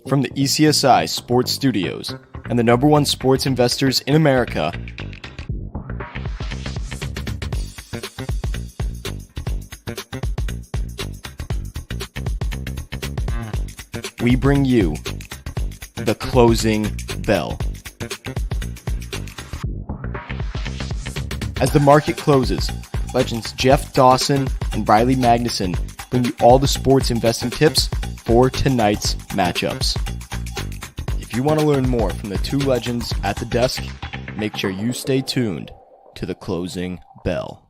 From the ECSI Sports Studios and the #1 sports investors in America, we bring you the closing bell. As the market closes, legends Jeff Dawson and Riley Magnuson bring you all the sports investing tips for tonight's matchups. If you want to learn more from the two legends at the desk, make sure you stay tuned to the closing bell.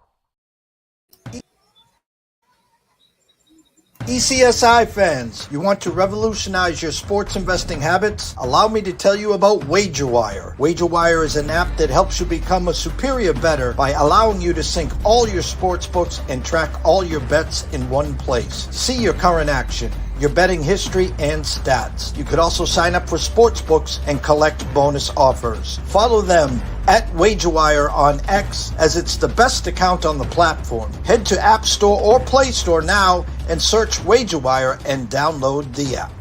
ECSI fans, you want to revolutionize your sports investing habits? Allow me to tell you about WagerWire. WagerWire is an app that helps you become a superior bettor by allowing you to sync all your sports books and track all your bets in one place. See your current action, your betting history, and stats. You could also sign up for sports books and collect bonus offers. Follow them at WagerWire on X, as it's the best account on the platform. Head to App Store or Play Store now and search WagerWire and download the app.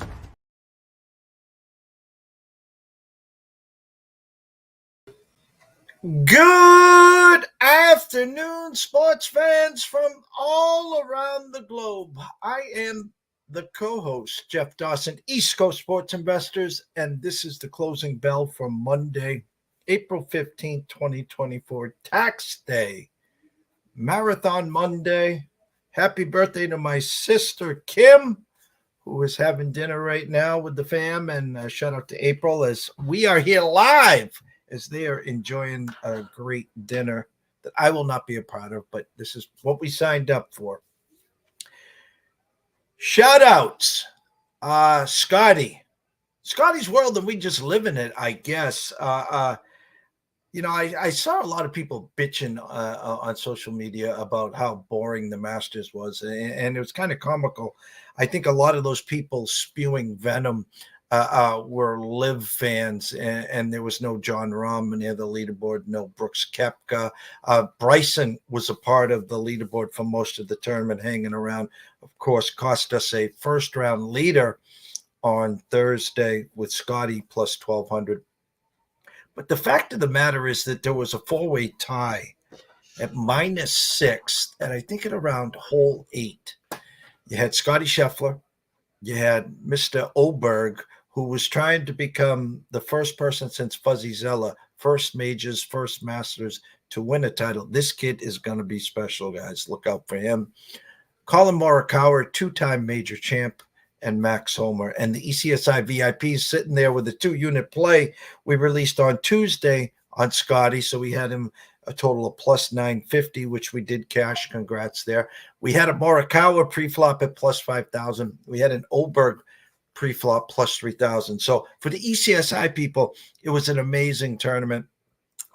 Good afternoon, sports fans from all around the globe. I am the co-host, Jeff Dawson, East Coast Sports Investors, and this is the closing bell for Monday, April 15th, 2024, Tax Day, Marathon Monday. Happy birthday to my sister, Kim, who is having dinner right now with the fam, and shout out to April as we are here live as they are enjoying a great dinner that I will not be a part of, but this is what we signed up for. Shout outs, Scotty's World, and we just live in it, I guess. I saw a lot of people bitching on social media about how boring the Masters was, and it was kind of comical. I think a lot of those people spewing venom were Live fans, and there was no John Rahm near the leaderboard, no Brooks Koepka. Bryson was a part of the leaderboard for most of the tournament, hanging around. Of course, cost us a first-round leader on Thursday with Scotty plus 1,200. But the fact of the matter is that there was a four-way tie at -6, and I think at around hole 8. You had Scotty Scheffler, you had Mr. Oberg, who was trying to become the first person since Fuzzy Zella, first majors, first Masters to win a title. This kid is going to be special, guys. Look out for him. Colin Morikawa, two-time major champ, and Max Homer. And the ECSI VIP is sitting there with a 2-unit play we released on Tuesday on Scotty. So we had him a total of plus 950, which we did cash. Congrats there. We had a Morikawa pre-flop at plus 5,000. We had an Oberg pre-flop plus 3,000. So for the ECSI people, it was an amazing tournament.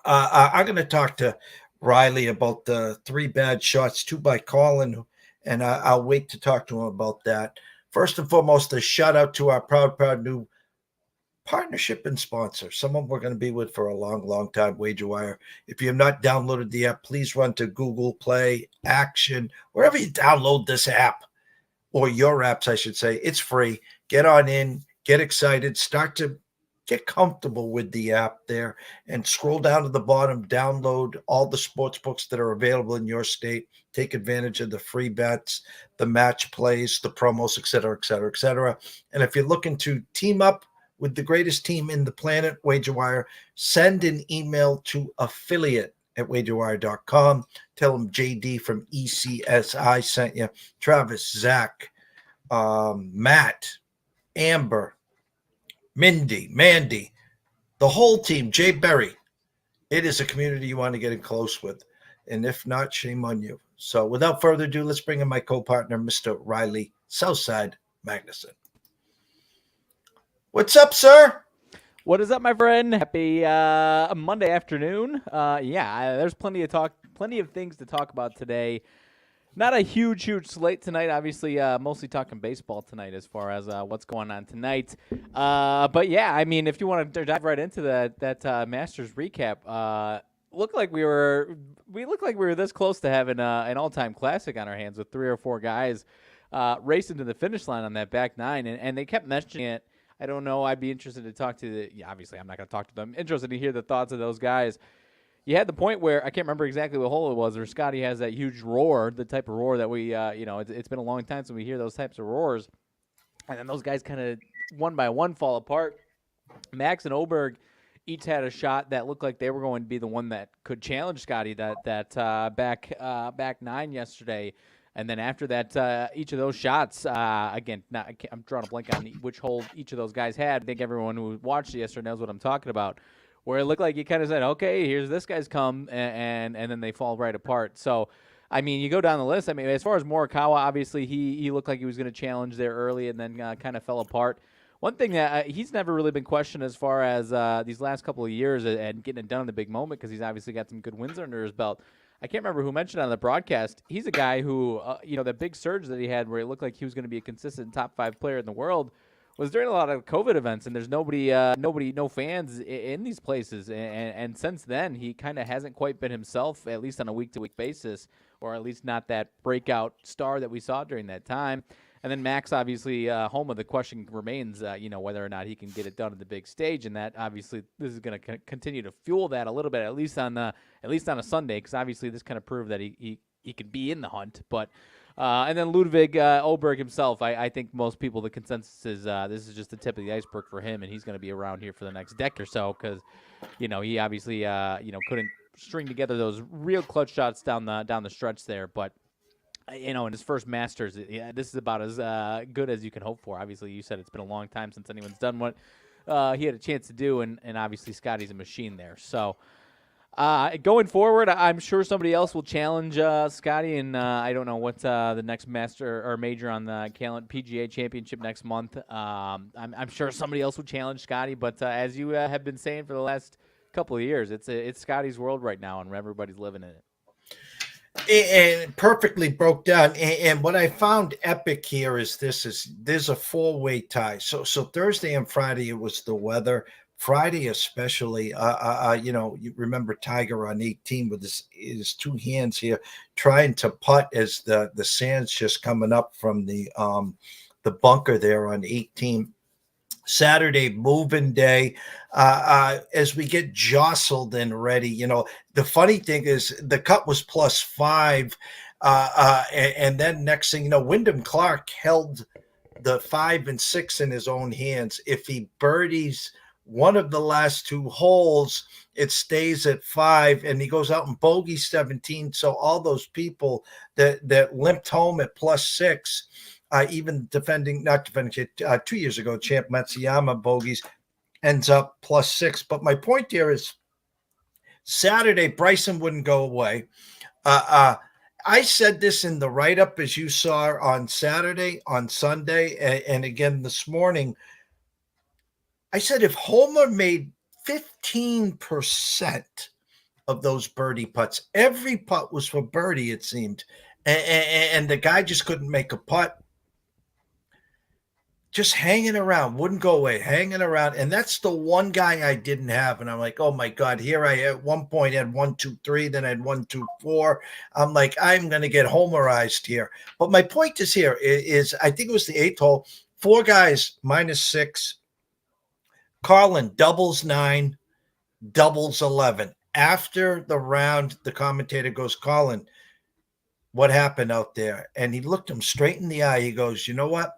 I'm going to talk to Riley about the 3 bad shots, 2 by Colin, and I'll wait to talk to him about that. First and foremost, a shout out to our proud new partnership and sponsor, someone we're going to be with for a long time, WagerWire. If you have not downloaded the app, please run to Google Play, Action, wherever you download this app, or your apps, I should say. It's free. Get on in, get excited, start to get comfortable with the app there, and scroll down to the bottom, download all the sports books that are available in your state. Take advantage of the free bets, the match plays, the promos, et cetera, et cetera, et cetera. And if you're looking to team up with the greatest team in the planet, WagerWire, send an email to affiliate@wagerwire.com. Tell them JD from ECSI sent you. Travis, Zach, Matt, Amber, Mindy, Mandy, the whole team, Jay Berry. It is a community you want to get in close with. And if not, shame on you. So without further ado, let's bring in my co-partner, Mr. Riley, Southside Magnuson. What's up, sir? What is up, my friend? Happy Monday afternoon. There's plenty of things to talk about today. Not a huge slate tonight. Obviously, mostly talking baseball tonight as far as what's going on tonight. But yeah, I mean, if you want to dive right into that Masters recap, we look like we were this close to having an all-time classic on our hands with 3 or 4 guys racing to the finish line on that back nine, and they kept mentioning it. I don't know. I'd be interested to talk to obviously, I'm not going to talk to them. Interested to hear the thoughts of those guys. You had the point where I can't remember exactly what hole it was, where Scotty has that huge roar, the type of roar that we, it's been a long time since we hear those types of roars. And then those guys kind of one by one fall apart. Max and Oberg each had a shot that looked like they were going to be the one that could challenge Scotty that back nine yesterday. And then after that, each of those shots, again, I'm drawing a blank on which hole each of those guys had. I think everyone who watched it yesterday knows what I'm talking about. Where it looked like you kind of said, okay, here's this guy's come, and then they fall right apart. So, I mean, you go down the list. I mean, as far as Morikawa, obviously he looked like he was going to challenge there early and then kind of fell apart. One thing that he's never really been questioned as far as these last couple of years and getting it done in the big moment, because he's obviously got some good wins under his belt. I can't remember who mentioned on the broadcast. He's a guy who, the big surge that he had where it looked like he was going to be a consistent top 5 player in the world was during a lot of COVID events, and there's no fans in these places. And since then, he kind of hasn't quite been himself, at least on a week-to-week basis, or at least not that breakout star that we saw during that time. And then Max, obviously, home of the question remains, whether or not he can get it done at the big stage, and that obviously this is going to continue to fuel that a little bit, at least on a Sunday, because obviously this kind of proved that he can be in the hunt, but. And then Ludwig Oberg himself, I think most people, the consensus is this is just the tip of the iceberg for him, and he's going to be around here for the next decade or so because, he obviously, couldn't string together those real clutch shots down the stretch there. But, in his first Masters, this is about as good as you can hope for. Obviously, you said it's been a long time since anyone's done what he had a chance to do, and obviously Scotty's a machine there. So. Going forward, I'm sure somebody else will challenge Scotty, and I don't know what the next master or major on the PGA Championship next month. I'm sure somebody else will challenge Scotty, but as you have been saying for the last couple of years, it's Scotty's world right now, and everybody's living in it. And perfectly broke down. And what I found epic here is there's a 4-way tie. So Thursday and Friday it was the weather. Friday especially, you remember Tiger on 18 with his two hands here trying to putt as the sand's just coming up from the bunker there on 18. Saturday, moving day, as we get jostled and ready. The funny thing is the cut was +5, and then next thing you know, Wyndham Clark held the 5 and 6 in his own hands. If he birdies one of the last 2 holes, it stays at 5, and he goes out and bogey 17. So all those people that limped home at +6, even not defending 2 years ago, champ Matsuyama bogeys, ends up +6. But my point here is Saturday, Bryson wouldn't go away. I said this in the write-up, as you saw on Saturday, on Sunday, and again this morning. I said if Homer made 15% of those birdie putts, every putt was for birdie, it seemed, and the guy just couldn't make a putt, just hanging around, wouldn't go away, hanging around. And that's the one guy I didn't have. And I'm like, oh my God, here I at one point had 1, 2, 3, then I had 1, 2, 4. I'm like, I'm going to get homerized here. But my point is here is I think it was the 8th hole, 4 guys -6. Carlin doubles 9, doubles 11. After the round, the commentator goes, Carlin, what happened out there? And he looked him straight in the eye. He goes, you know what?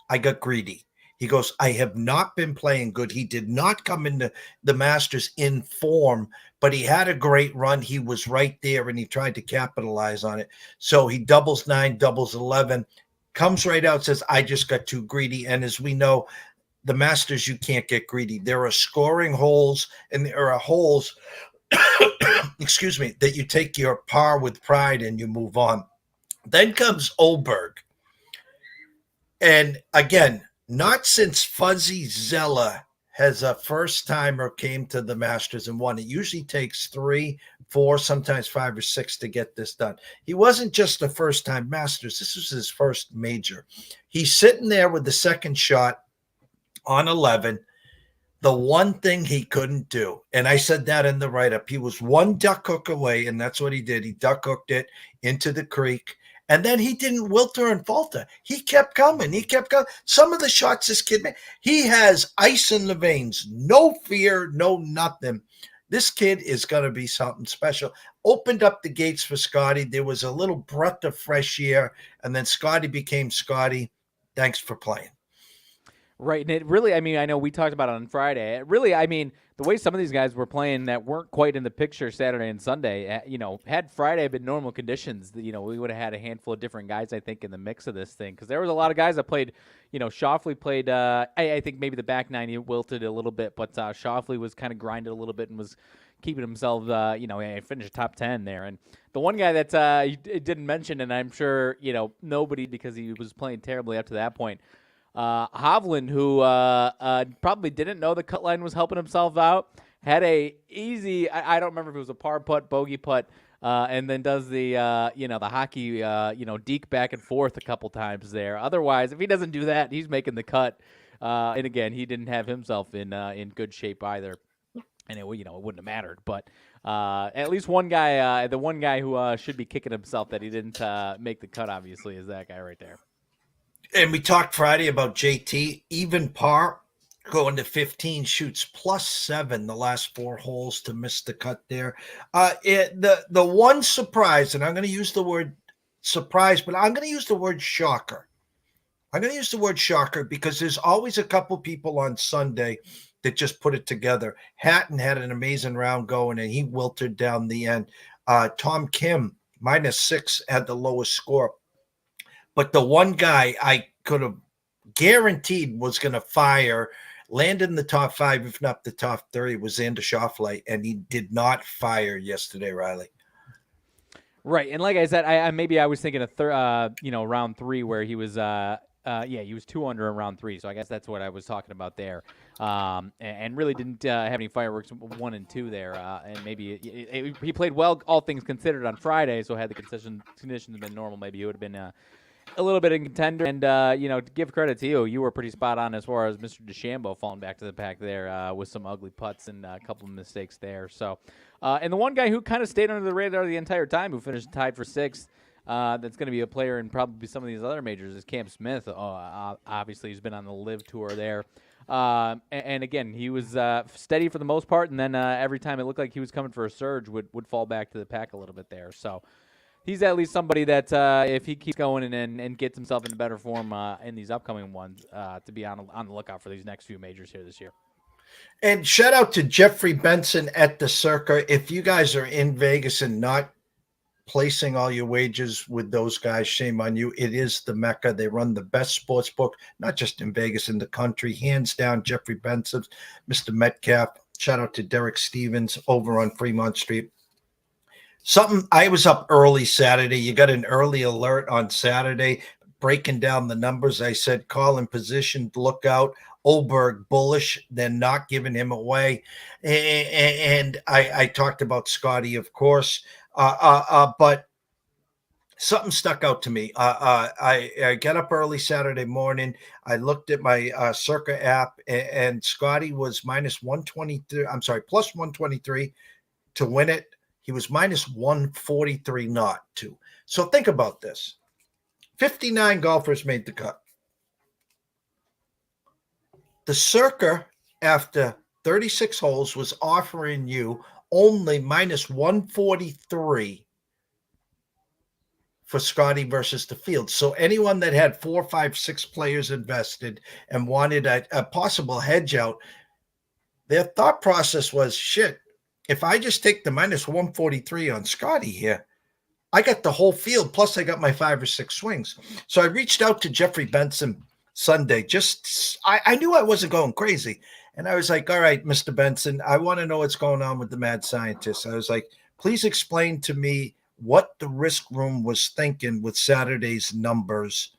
I got greedy. He goes, I have not been playing good. He did not come into the Masters in form, but he had a great run. He was right there, and he tried to capitalize on it. So he doubles 9, doubles 11, comes right out, says, I just got too greedy. And as we know, the Masters, you can't get greedy. There are scoring holes, and there are holes, excuse me, that you take your par with pride and you move on. Then comes Oberg. And again, not since Fuzzy Zella has a first-timer came to the Masters and won. It usually takes 3, 4, sometimes 5 or 6 to get this done. He wasn't just a first-time Masters. This was his first major. He's sitting there with the second shot on 11, the one thing he couldn't do, and I said that in the write-up, he was one duck hook away, and that's what he did. He duck hooked it into the creek, And then he didn't wilter and falter. He kept coming. He kept coming. Some of the shots this kid made, he has ice in the veins. No fear, no nothing. This kid is going to be something special. Opened up the gates for Scotty. There was a little breath of fresh air, and then Scotty became Scotty. Thanks for playing. Right, and it really, I mean, I know we talked about it on Friday. It really, I mean, the way some of these guys were playing that weren't quite in the picture Saturday and Sunday, had Friday been normal conditions, we would have had a handful of different guys, I think, in the mix of this thing. Because there was a lot of guys that played, Shoffley played, I think maybe the back nine he wilted a little bit, but Shoffley was kind of grinded a little bit and was keeping himself, finished top 10 there. And the one guy that he didn't mention, and I'm sure, nobody, because he was playing terribly up to that point, Hovland, who probably didn't know the cut line was helping himself out, had a easy, I don't remember if it was a par putt, bogey putt, and then does the, the hockey, deke back and forth a couple times there. Otherwise, if he doesn't do that, he's making the cut. And again, he didn't have himself in good shape either. And it wouldn't have mattered. But at least one guy, the one guy who should be kicking himself that he didn't make the cut, obviously, is that guy right there. And we talked Friday about JT, even par, going to 15, shoots +7 the last 4 holes to miss the cut there. The one surprise, and I'm going to use the word surprise, but I'm going to use the word shocker. I'm going to use the word shocker because there's always a couple people on Sunday that just put it together. Hatton had an amazing round going, and he wilted down the end. Tom Kim, -6, had the lowest score. But the one guy I could have guaranteed was going to fire, landed in the top 5, if not the top 30, was Xander Schauffele, and he did not fire yesterday, Riley. Right, and like I said, I was thinking of round 3 where he was he was 2 under in round 3, so I guess that's what I was talking about there, and really didn't have any fireworks 1 and 2 there, and maybe he played well, all things considered, on Friday, so had the conditions been normal, maybe he would have been a little bit in contender. And, to give credit to you were pretty spot on as far as Mr. DeChambeau falling back to the pack there with some ugly putts and a couple of mistakes there. So, and the one guy who kind of stayed under the radar the entire time, who finished tied for 6th, that's going to be a player in probably some of these other majors, is Cam Smith. Obviously, he's been on the Live Tour there. And again, he was steady for the most part, and then every time it looked like he was coming for a surge, would fall back to the pack a little bit there. So, he's at least somebody that if he keeps going and gets himself into better form in these upcoming ones, to be on the lookout for these next few majors here this year. And shout out to Jeffrey Benson at the Circa. If you guys are in Vegas and not placing all your wagers with those guys, shame on you. It is the Mecca. They run the best sports book, not just in Vegas, in the country. Hands down, Jeffrey Benson, Mr. Metcalf. Shout out to Derek Stevens over on Fremont Street. I was up early Saturday. You got an early alert on Saturday, breaking down the numbers. I said, call in position, look out. Oberg bullish, then not giving him away. And I talked about Scotty, of course. But something stuck out to me. I got up early Saturday morning. I looked at my Circa app, and Scotty was -123. I'm sorry, +123 to win it. He was -143 not to. So think about this. 59 golfers made the cut. The Circa, after 36 holes, was offering you only -143 for Scotty versus the field. So anyone that had 4, 5, 6 players invested and wanted a possible hedge out, their thought process was, shit, if I just take the -143 on Scotty here, I got the whole field, plus I got my 5 or 6 swings. So I reached out to Jeffrey Benson Sunday. I knew I wasn't going crazy. And I was like, all right, Mr. Benson, I want to know what's going on with the mad scientist. I was like, please explain to me what the risk room was thinking with Saturday's numbers.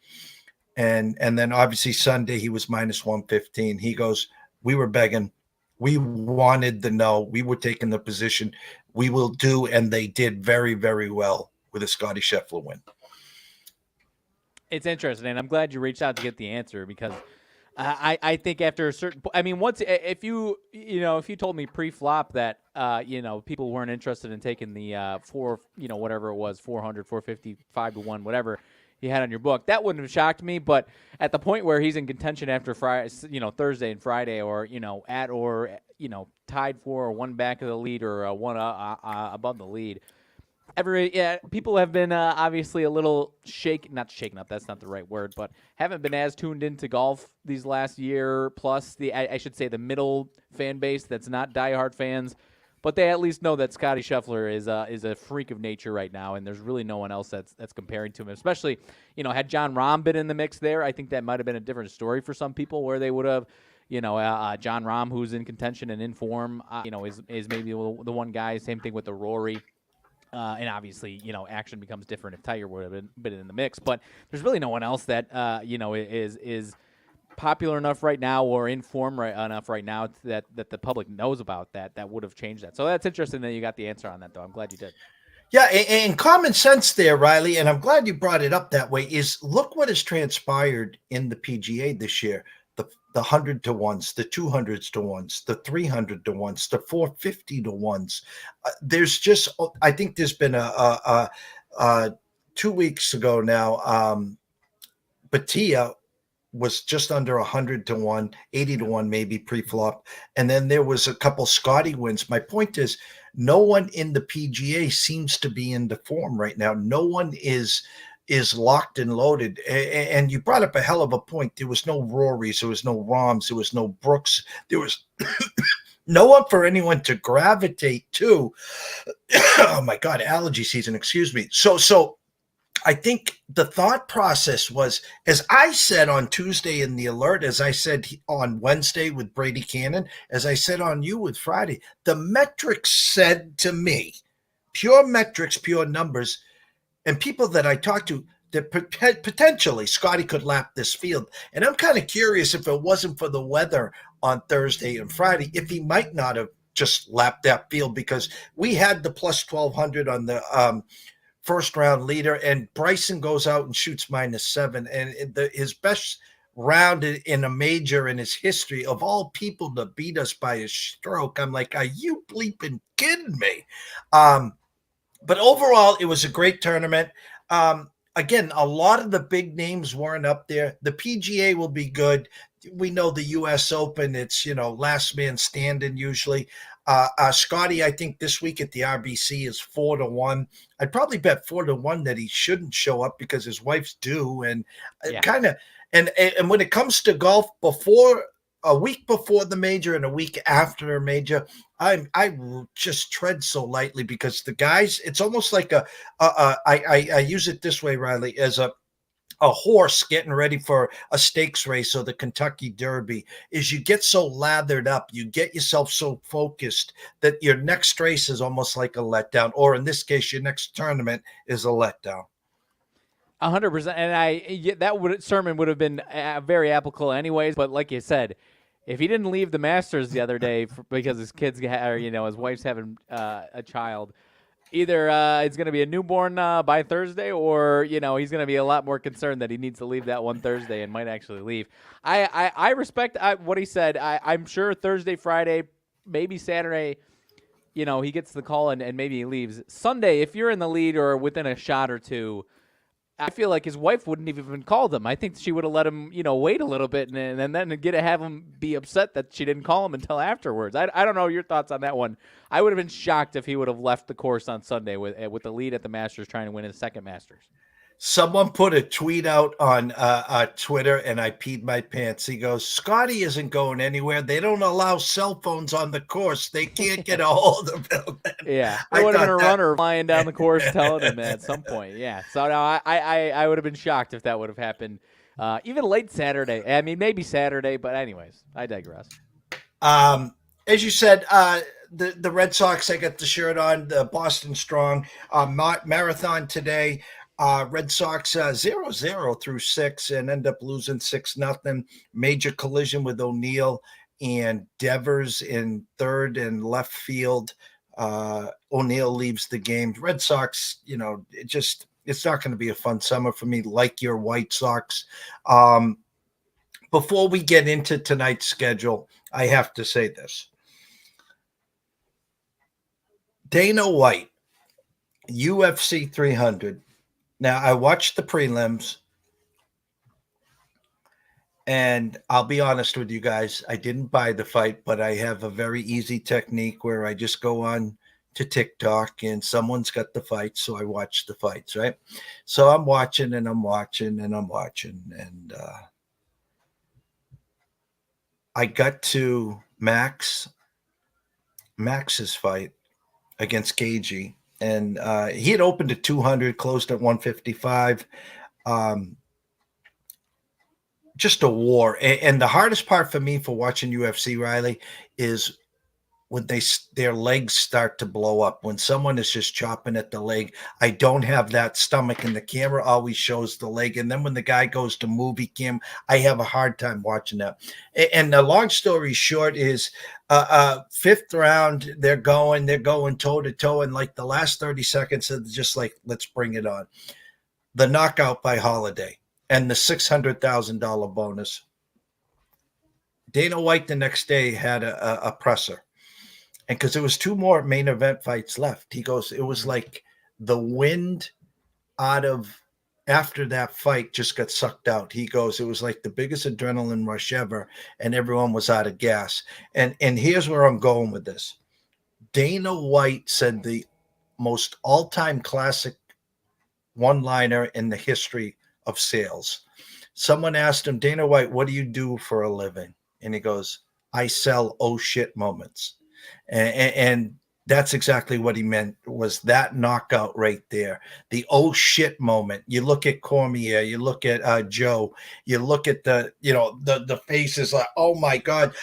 And then obviously Sunday he was -115. He goes, we were begging. We wanted the no. We were taking the position. We will do, and they did very, very well with a Scotty Scheffler win. It's interesting, and I'm glad you reached out to get the answer because I think after a certain – I mean, once if you told me pre-flop that people weren't interested in taking the whatever it was, 400, 450, 5-1, whatever you had on your book. That wouldn't have shocked me, but at the point where he's in contention after Friday, Thursday and Friday, or tied for or one back of the lead or one above the lead. People have been obviously a little not shaken up. That's not the right word, but haven't been as tuned into golf these last year. Plus, I should say the middle fan base that's not diehard fans, but they at least know that Scottie Scheffler is a freak of nature right now, and there's really no one else that's comparing to him. Especially, had John Rahm been in the mix there, I think that might have been a different story for some people, where they would have. John Rahm, who's in contention and in form, is maybe the one guy. Same thing with the Rory. And obviously, action becomes different if Tiger would have been in the mix. But there's really no one else that, is popular enough right now or in form enough right now that the public knows about that would have changed that. So that's interesting that you got the answer on that, though. I'm glad you did. Yeah, and common sense there, Riley, and I'm glad you brought it up that way, is look what has transpired in the PGA this year. The 100 to 1s, the 200s to 1s, the 300 to 1s, the 450 to 1s. There's just, I think there's been a 2 weeks ago now, Batia was just under 100 to 1, 80 to 1 maybe pre-flop. And then there was a couple Scottie wins. My point is, no one in the PGA seems to be in the form right now. No one is locked and loaded. And you brought up a hell of a point. There was no Rorys, there was no Rahms, there was no Brooks, there was no one for anyone to gravitate to. Oh my God, allergy season, excuse me. So I think the thought process was, as I said on Tuesday in the alert, as I said on Wednesday with Brady Kannon, as I said on you with Friday, the metrics said to me, pure metrics, pure numbers, and people that I talked to, that potentially Scottie could lap this field. And I'm kind of curious, if it wasn't for the weather on Thursday and Friday, if he might not have just lapped that field, because we had the plus 1,200 on the first round leader, and Bryson goes out and shoots -7. And his best round in a major in his history, of all people to beat us by a stroke. I'm like, are you bleeping kidding me? But overall, it was a great tournament. Again, a lot of the big names weren't up there. The PGA will be good. We know the U.S. Open, it's, last man standing usually. Scottie, I think this week at the RBC is 4 to 1. I'd probably bet 4 to 1 that he shouldn't show up because his wife's due. And and when it comes to golf, a week before the major and a week after a major, I just tread so lightly, because the guys, it's almost like I use it this way, Riley, as a horse getting ready for a stakes race or the Kentucky Derby, is you get so lathered up, you get yourself so focused that your next race is almost like a letdown, or in this case, your next tournament is a letdown. 100%. And sermon would have been very applicable anyways. But like you said, if he didn't leave the Masters the other day because his kids, his wife's having a child, either it's going to be a newborn by Thursday, or he's going to be a lot more concerned that he needs to leave that one Thursday and might actually leave. I respect what he said. I'm sure Thursday, Friday, maybe Saturday, he gets the call and maybe he leaves. Sunday, if you're in the lead or within a shot or two, I feel like his wife wouldn't have even called him. I think she would have let him, wait a little bit and then have him be upset that she didn't call him until afterwards. I don't know your thoughts on that one. I would have been shocked if he would have left the course on Sunday with the lead at the Masters, trying to win his second Masters. Someone put a tweet out on Twitter, and I peed my pants. He goes, Scottie isn't going anywhere. They don't allow cell phones on the course. They can't get a hold of him. Yeah, I would have been a runner flying down the course telling him that at some point. Yeah, so no, I would have been shocked if that would have happened, even late Saturday. I mean, maybe Saturday, but anyways, I digress. As you said, the Red Sox, I got the shirt on, the Boston Strong marathon today. Red Sox 0-0 through 6 and end up losing 6-0. Major collision with O'Neill and Devers in third and left field. O'Neill leaves the game. Red Sox, it's not going to be a fun summer for me, like your White Sox. Before we get into tonight's schedule, I have to say this. Dana White, UFC 300. Now, I watched the prelims, and I'll be honest with you guys. I didn't buy the fight, but I have a very easy technique where I just go on to TikTok and someone's got the fight, so I watch the fights, right? So I'm watching and I'm watching and I'm watching, and I got to Max's fight against Gagey, and he had opened at 200, closed at 155. Just a war. And the hardest part for me for watching UFC, Riley, is when their legs start to blow up. When someone is just chopping at the leg, I don't have that stomach, and the camera always shows the leg. And then when the guy goes to movie cam, I have a hard time watching that. And the long story short is, fifth round, they're going toe to toe, and like the last 30 seconds, it's just like, let's bring it on. The knockout by Holiday and the $600,000 bonus. Dana White the next day had a presser. And because there was 2 more main event fights left, he goes, it was like the wind out of after that fight just got sucked out. He goes, it was like the biggest adrenaline rush ever, and everyone was out of gas. And here's where I'm going with this. Dana White said the most all-time classic one-liner in the history of sales. Someone asked him, Dana White, what do you do for a living? And he goes, I sell oh shit moments. And that's exactly what he meant, was that knockout right there. The oh shit moment. You look at Cormier, you look at Joe, you look at the faces like, oh my God.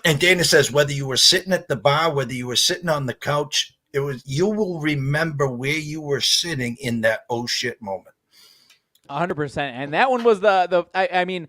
And Dana says, whether you were sitting at the bar, whether you were sitting on the couch, you will remember where you were sitting in that oh shit moment. 100%. And that one was I mean,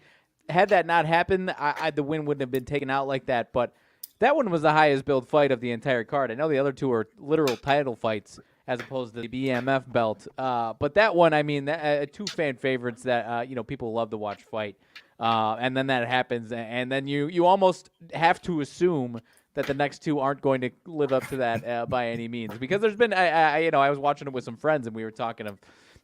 had that not happened, the win wouldn't have been taken out like that. But that one was the highest billed fight of the entire card. I know the other 2 are literal title fights as opposed to the BMF belt. But that one, I mean, 2 fan favorites that people love to watch fight. And then that happens, and then you almost have to assume that the next 2 aren't going to live up to that by any means, because there's been I was watching it with some friends, and we were talking of.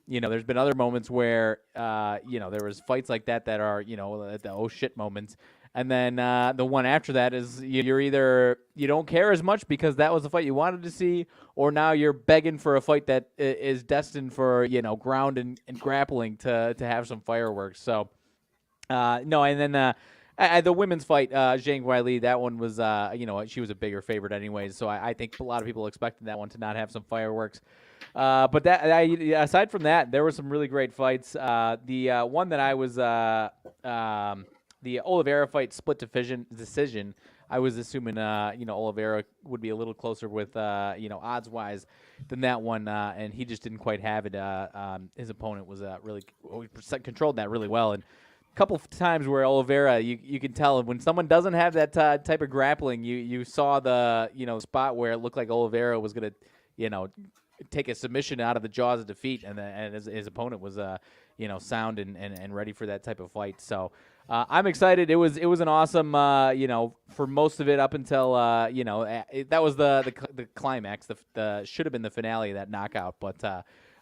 There's been other moments where, there was fights like that are, the oh shit moments. And then the one after that is you're either you don't care as much because that was the fight you wanted to see, or now you're begging for a fight that is destined for, ground and grappling to have some fireworks. So, no, and then the women's fight, Zhang Weili, that one was, she was a bigger favorite anyways. So I think a lot of people expected that one to not have some fireworks. But aside from that, there were some really great fights. The one that I was the Oliveira fight split decision. I was assuming Oliveira would be a little closer with odds wise than that one, and he just didn't quite have it. His opponent was really controlled that really well, and a couple of times where Oliveira, you can tell when someone doesn't have that type of grappling, you saw the spot where it looked like Oliveira was gonna take a submission out of the jaws of defeat, and his opponent was sound and ready for that type of fight. So I'm excited. It was an awesome for most of it up until that was the climax. The should have been the finale of that knockout, but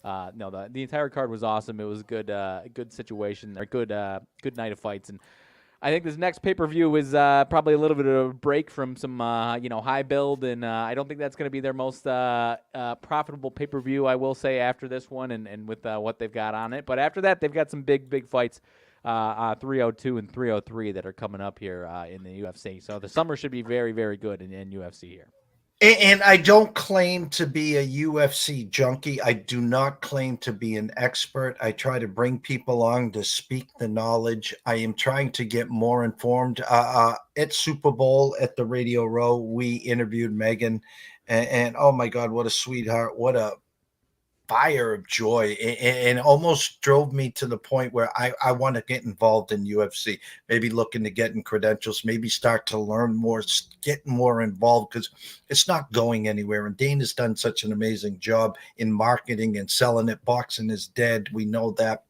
no, the entire card was awesome. It was good situation, or good night of fights. And I think this next pay-per-view is probably a little bit of a break from some high build, and I don't think that's going to be their most profitable pay-per-view, I will say, after this one and with what they've got on it. But after that, they've got some big fights, 302 and 303 that are coming up here in the UFC. So the summer should be very, very good in UFC here. And I don't claim to be a UFC junkie. I do not claim to be an expert. I try to bring people on to speak the knowledge. I am trying to get more informed. At Super Bowl at the Radio Row, we interviewed Megan, and oh my God, what a sweetheart. What a fire of joy, and almost drove me to the point where I want to get involved in UFC, maybe looking to get in credentials, maybe start to learn more, get more involved, because it's not going anywhere. And Dana's done such an amazing job in marketing and selling it. Boxing is dead. We know that.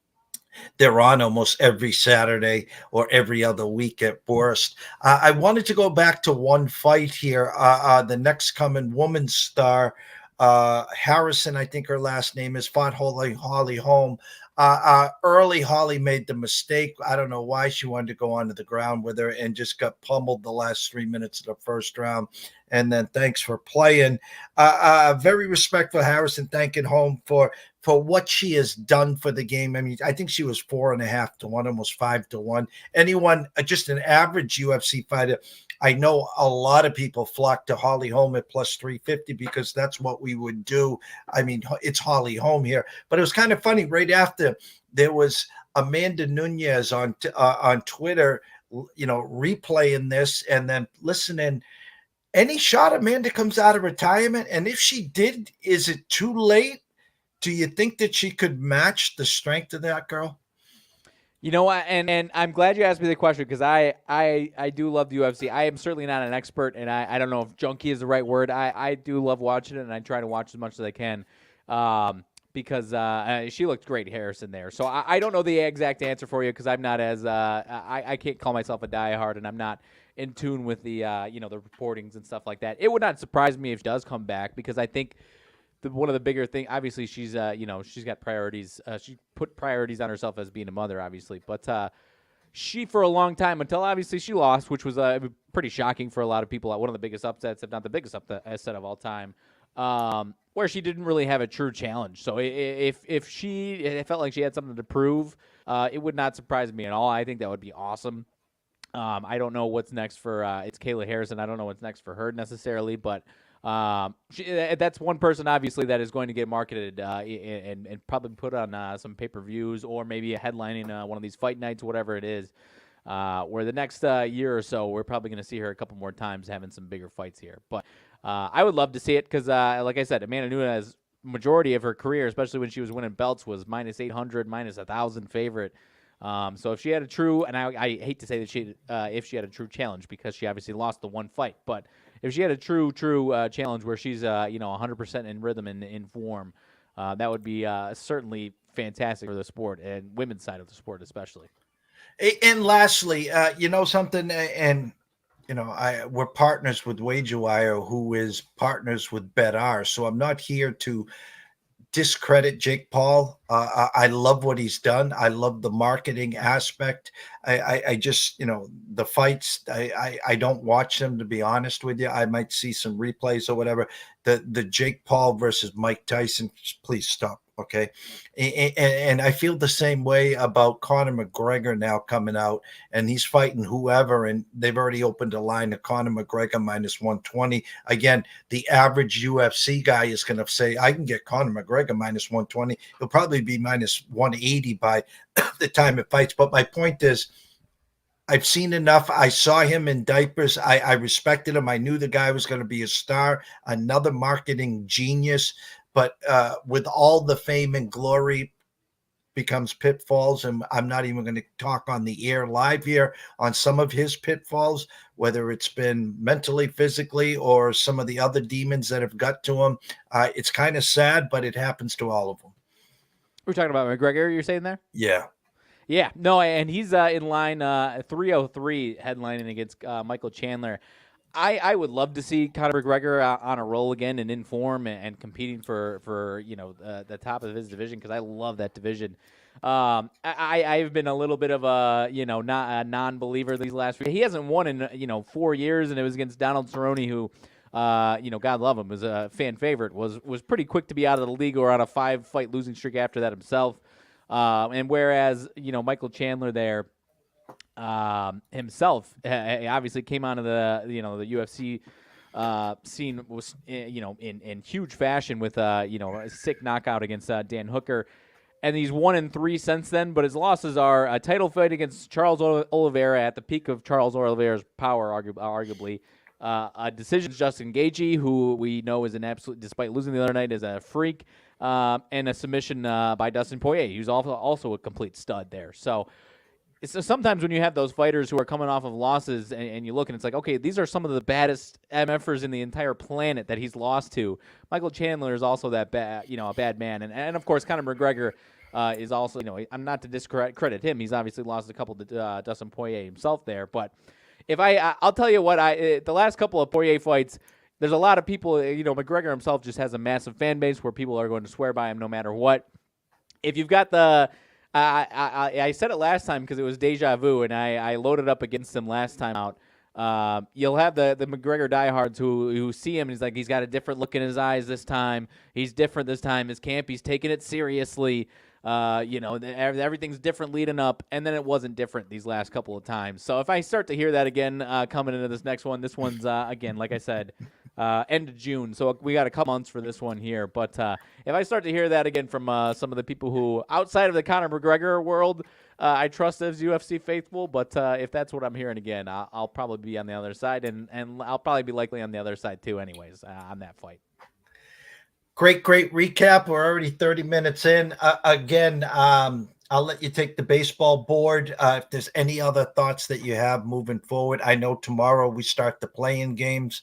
They're on almost every Saturday or every other week at worst. I wanted to go back to one fight here. The next coming woman's star, Harrison, I think her last name is, fought Holly Holm. Early Holly made the mistake. I don't know why she wanted to go onto the ground with her and just got pummeled the last 3 minutes of the first round. And then thanks for playing. Very respectful Harrison, thanking Holm for what she has done for the game. I mean, I think she was 4.5 to 1, almost 5 to 1. Anyone, just an average UFC fighter, I know a lot of people flock to Holly Holm at plus 350 because that's what we would do. I mean, it's Holly Holm here. But it was kind of funny. Right after, there was Amanda Nunez on Twitter, replaying this and then listening. Any shot Amanda comes out of retirement? And if she did, is it too late? Do you think that she could match the strength of that girl? You know what? And I'm glad you asked me the question because I do love the UFC. I am certainly not an expert, and I don't know if junkie is the right word. I do love watching it, and I try to watch as much as I can because she looked great, Harrison, there. So I don't know the exact answer for you because I'm not as I can't call myself a diehard, and I'm not in tune with the the reportings and stuff like that. It would not surprise me if she does come back because I think one of the bigger things, obviously, she's she's got priorities. She put priorities on herself as being a mother, obviously. But she, for a long time, until obviously she lost, which was pretty shocking for a lot of people. One of the biggest upsets, if not the biggest upset of all time, where she didn't really have a true challenge. So if she felt like she had something to prove, it would not surprise me at all. I think that would be awesome. I don't know what's next for it's Kayla Harrison. I don't know what's next for her necessarily, but that's one person obviously that is going to get marketed and probably put on some pay-per-views or maybe a headlining one of these fight nights, whatever it is. Where the next year or so, we're probably going to see her a couple more times having some bigger fights here. But I would love to see it because, like I said, Amanda Nunes, majority of her career, especially when she was winning belts, was minus 800, minus 1,000 favorite. So if she had a true, and I hate to say that if she had a true challenge because she obviously lost the one fight, but if she had a true challenge where she's 100% in rhythm and in form, that would be certainly fantastic for the sport and women's side of the sport especially. And lastly, something, and we're partners with WagerWire, who is partners with BetR. So I'm not here to discredit Jake Paul. I love what he's done. I love the marketing aspect. I just, the fights, I don't watch them, to be honest with you. I might see some replays or whatever. The Jake Paul versus Mike Tyson, please stop. Okay. And I feel the same way about Conor McGregor now coming out, and he's fighting whoever, and they've already opened a line of Conor McGregor minus 120. Again, the average UFC guy is going to say, I can get Conor McGregor minus 120. He'll probably be minus 180 by the time it fights. But my point is, I've seen enough. I saw him in diapers. I respected him. I knew the guy was going to be a star, another marketing genius. But with all the fame and glory becomes pitfalls, and I'm not even going to talk on the air live here on some of his pitfalls, whether it's been mentally, physically, or some of the other demons that have got to him. It's kind of sad, but it happens to all of them. We're talking about McGregor, you're saying there? Yeah. Yeah. No, and he's in line 303 headlining against Michael Chandler. I would love to see Conor McGregor on a roll again and in form and competing for the top of his division because I love that division. I've been a little bit of a not a non-believer these last few. He hasn't won in 4 years, and it was against Donald Cerrone, who God love him, was a fan favorite. Was pretty quick to be out of the league or on a 5-fight losing streak after that himself. And whereas Michael Chandler there. Himself obviously came onto the the UFC scene was in huge fashion with a sick knockout against Dan Hooker, and he's 1-3 since then. But his losses are a title fight against Charles Oliveira at the peak of Charles Oliveira's power, arguably. A decision Justin Gaethje, who we know is an absolute, despite losing the other night, is a freak, and a submission by Dustin Poirier, who's also a complete stud there. So sometimes when you have those fighters who are coming off of losses and you look and it's like, okay, these are some of the baddest MFers in the entire planet that he's lost to. Michael Chandler is also that bad, a bad man. And of course, Conor McGregor is also, I'm not to discredit him. He's obviously lost a couple to Dustin Poirier himself there. But if I'll tell you what, the last couple of Poirier fights, there's a lot of people, McGregor himself just has a massive fan base where people are going to swear by him no matter what. If you've got I said it last time because it was deja vu, and I loaded up against him last time out. You'll have the McGregor diehards who see him, and he's got a different look in his eyes this time. He's different this time. His camp, he's taking it seriously. Everything's different leading up, and then it wasn't different these last couple of times. So if I start to hear that again coming into this one's, again, like I said, end of June. So we got a couple months for this one here. But if I start to hear that again from some of the people who, outside of the Conor McGregor world, I trust as UFC faithful. But if that's what I'm hearing again, I'll probably be on the other side, and I'll probably be likely on the other side too anyways on that fight. Great recap. We're already 30 minutes in. Again, I'll let you take the baseball board. If there's any other thoughts that you have moving forward, I know tomorrow we start the play-in games.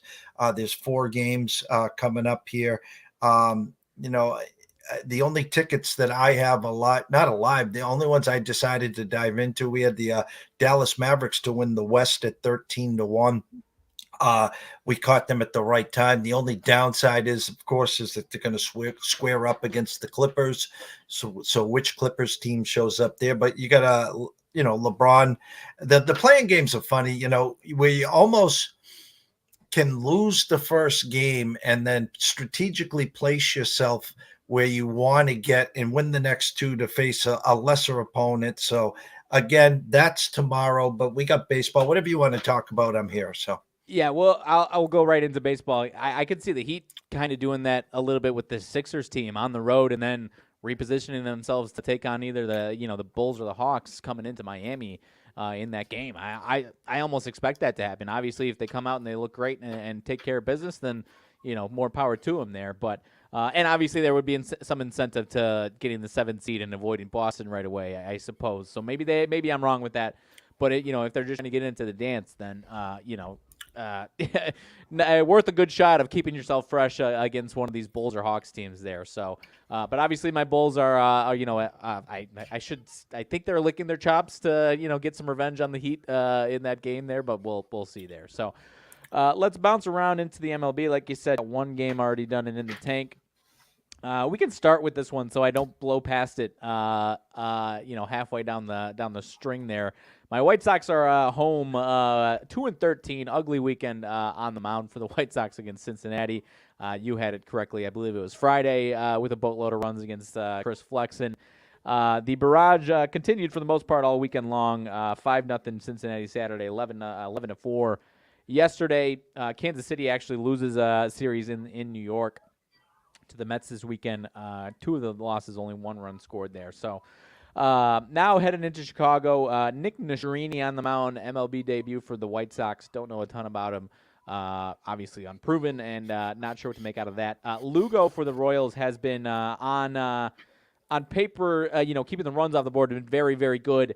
There's 4 games coming up here. The only tickets that I have the only ones I decided to dive into, we had the Dallas Mavericks to win the West at 13-1. We caught them at the right time. The only downside is, of course, is that they're going to square up against the Clippers. So which Clippers team shows up there? But you got LeBron. The playing games are funny. We almost can lose the first game and then strategically place yourself where you want to get and win the next 2 to face a lesser opponent. So again, that's tomorrow. But we got baseball. Whatever you want to talk about, I'm here. So. Yeah, well, I'll go right into baseball. I could see the Heat kind of doing that a little bit with the Sixers team on the road and then repositioning themselves to take on either the Bulls or the Hawks coming into Miami in that game. I almost expect that to happen. Obviously, if they come out and they look great and take care of business, then more power to them there. But and obviously there would be some incentive to getting the 7th seed and avoiding Boston right away, I suppose. So maybe I'm wrong with that. But if they're just trying to get into the dance, then worth a good shot of keeping yourself fresh against one of these Bulls or Hawks teams there. So, but obviously my Bulls are I think they're licking their chops to get some revenge on the Heat in that game there. But we'll see there. So, let's bounce around into the MLB. Like you said, 1 game already done and in the tank. We can start with this one so I don't blow past it. Halfway down the string there. My White Sox are home 2-13. Ugly weekend on the mound for the White Sox against Cincinnati. You had it correctly. I believe it was Friday with a boatload of runs against Chris Flexen. The barrage continued for the most part all weekend long. 5-0 Cincinnati Saturday, 11-4. Yesterday, Kansas City actually loses a series in New York to the Mets this weekend. 2 of the losses, only 1 run scored there. So now heading into Chicago, Nick Nashirini on the mound, MLB debut for the White Sox. Don't know a ton about him. Obviously unproven and not sure what to make out of that. Lugo for the Royals has been on paper, keeping the runs off the board, been very, very good.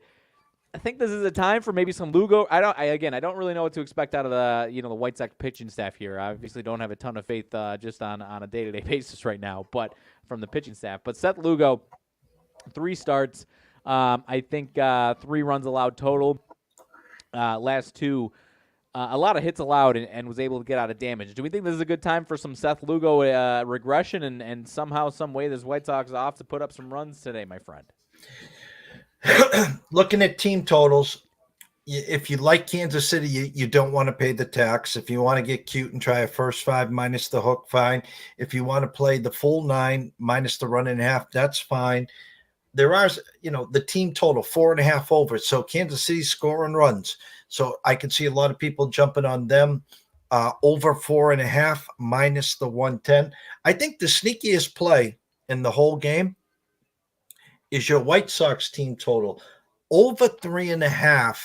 I think this is a time for maybe some Lugo. I don't really know what to expect out of the White Sox pitching staff here. I obviously don't have a ton of faith just on a day-to-day basis right now, but from the pitching staff. But Seth Lugo, 3 starts. I think 3 runs allowed total. Last 2, a lot of hits allowed and was able to get out of damage. Do we think this is a good time for some Seth Lugo regression and somehow, some way, this White Sox off to put up some runs today, my friend? Looking at team totals, if you like Kansas City, you don't want to pay the tax. If you want to get cute and try a first 5 minus the hook, fine. If you want to play the full 9 minus the 1.5, that's fine. There are, the team total 4.5 over. So Kansas City scoring runs. So I can see a lot of people jumping on them over 4.5 minus the 110. I think the sneakiest play in the whole game is your White Sox team total over 3.5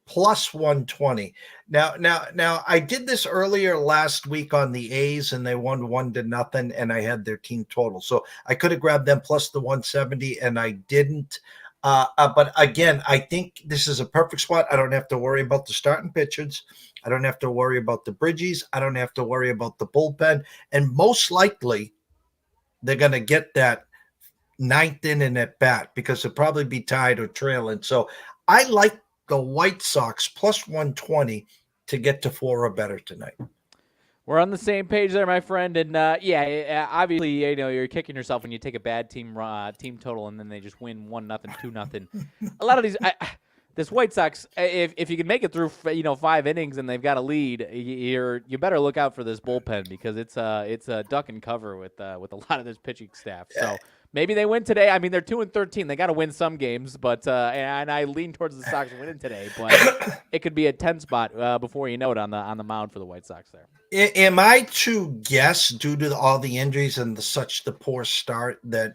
plus 120. Now I did this earlier last week on the A's and they won 1-0 and I had their team total. So I could have grabbed them plus the 170 and I didn't. But again, I think this is a perfect spot. I don't have to worry about the starting pitchers. I don't have to worry about the Bridgies. I don't have to worry about the bullpen. And most likely they're going to get that 9th inning at bat because they'll probably be tied or trailing. So I like the White Sox plus 120 to get to 4 or better tonight. We're on the same page there, my friend. And obviously, you're kicking yourself when you take a bad team total and then they just win 1-0, 2-0. A lot of these, this White Sox, if you can make it through, 5 innings and they've got a lead, you better look out for this bullpen because it's a duck and cover with a lot of this pitching staff. So maybe they win today. I mean, they're 2-13. They got to win some games, but and I lean towards the Sox winning today, but it could be a 10 spot before you know it on the mound for the White Sox there. Am I to guess, due to all the injuries and the poor start, that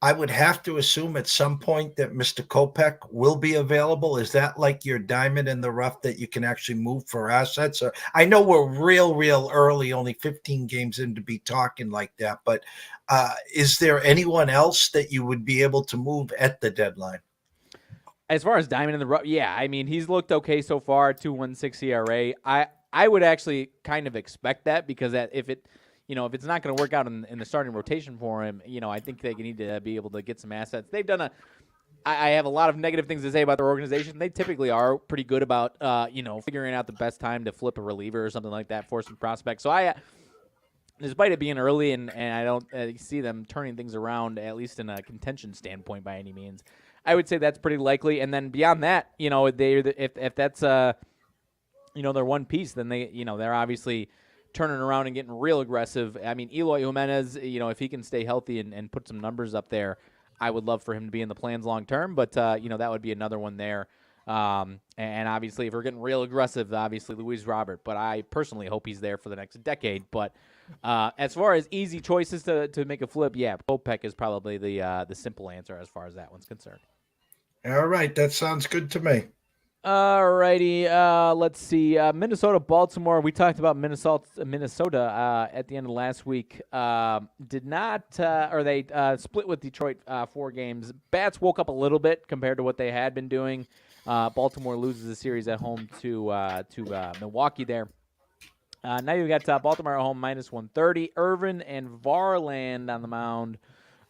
I would have to assume at some point that Mr. Kopech will be available? Is that like your diamond in the rough that you can actually move for assets? Or I know we're real early, only 15 games in to be talking like that, but is there anyone else that you would be able to move at the deadline? As far as diamond in the rough, yeah, I mean, he's looked okay so far, 2.16 ERA. I would actually kind of expect that because if it's not going to work out in the starting rotation for him, I think they need to be able to get some assets. They've done I have a lot of negative things to say about their organization. They typically are pretty good about, figuring out the best time to flip a reliever or something like that for some prospects. So despite it being early and I don't see them turning things around, at least in a contention standpoint by any means, I would say that's pretty likely. And then beyond that, if that's their one piece, then they're obviously turning around and getting real aggressive. I mean, Eloy Jimenez, if he can stay healthy and put some numbers up there, I would love for him to be in the plans long term. But that would be another one there. And obviously, if we're getting real aggressive, obviously Luis Robert. But I personally hope he's there for the next decade. But as far as easy choices to make a flip, yeah, Kopech is probably the simple answer as far as that one's concerned. All right, that sounds good to me. All righty, let's see. Minnesota, Baltimore. We talked about Minnesota at the end of last week. They split with Detroit 4 games. Bats woke up a little bit compared to what they had been doing. Baltimore loses the series at home to Milwaukee there. Now you've got Baltimore at home -130. Irvin and Varland on the mound.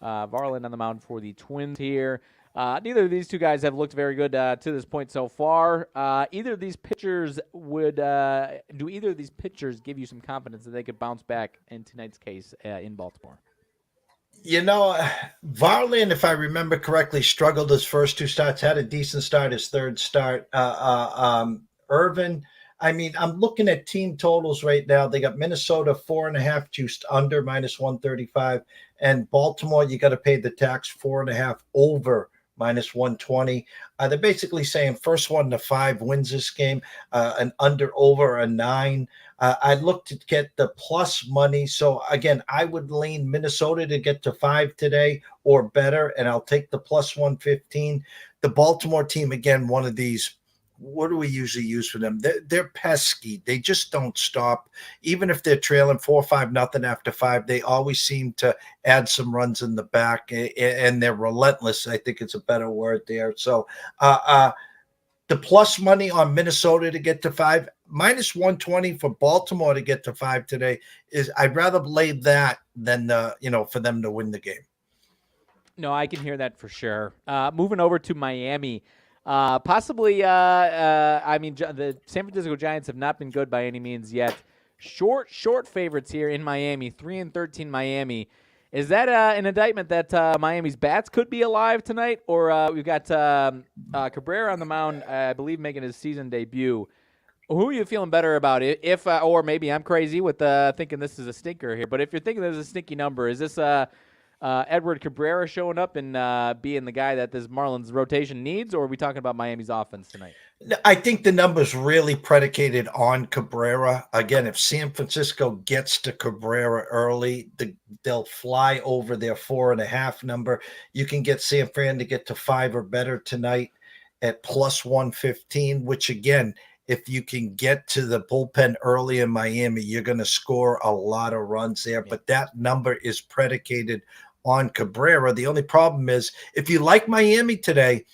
Varland on the mound for the Twins here. Neither of these two guys have looked very good to this point so far. Either of these pitchers do either of these pitchers give you some confidence that they could bounce back in tonight's case in Baltimore? Varland, if I remember correctly, struggled his first 2 starts, had a decent start his third start. Irvin, I mean, I'm looking at team totals right now. They got Minnesota 4.5 juiced under -135, and Baltimore, you got to pay the tax 4.5 over -120. They're basically saying first 1 to 5 wins this game, an under over a 9. I'd look to get the plus money. So again, I would lean Minnesota to get to 5 today or better, and I'll take the plus 115. The Baltimore team, again, one of these. What do we usually use for them? They're pesky. They just don't stop. Even if they're trailing 4-5-0 after 5, they always seem to add some runs in the back, and they're relentless. I think it's a better word there. So the plus money on Minnesota to get to 5, -120 for Baltimore to get to 5 today is I'd rather lay that than for them to win the game. No, I can hear that for sure. Moving over to Miami. Possibly, the San Francisco Giants have not been good by any means yet. Short favorites here in Miami, 3-13 Miami. Is that an indictment that Miami's bats could be alive tonight? Or we've got Cabrera on the mound, I believe, making his season debut. Who are you feeling better about? Or maybe I'm crazy with thinking this is a stinker here, but if you're thinking this is a stinky number, is this Edward Cabrera showing up and being the guy that this Marlins rotation needs, or are we talking about Miami's offense tonight? I think the number's really predicated on Cabrera. Again, if San Francisco gets to Cabrera early, they'll fly over their 4.5 number. You can get San Fran to get to 5 or better tonight at plus 115, which again, if you can get to the bullpen early in Miami, you're going to score a lot of runs there. Yeah. But that number is predicated on Cabrera. The only problem is if you like Miami today,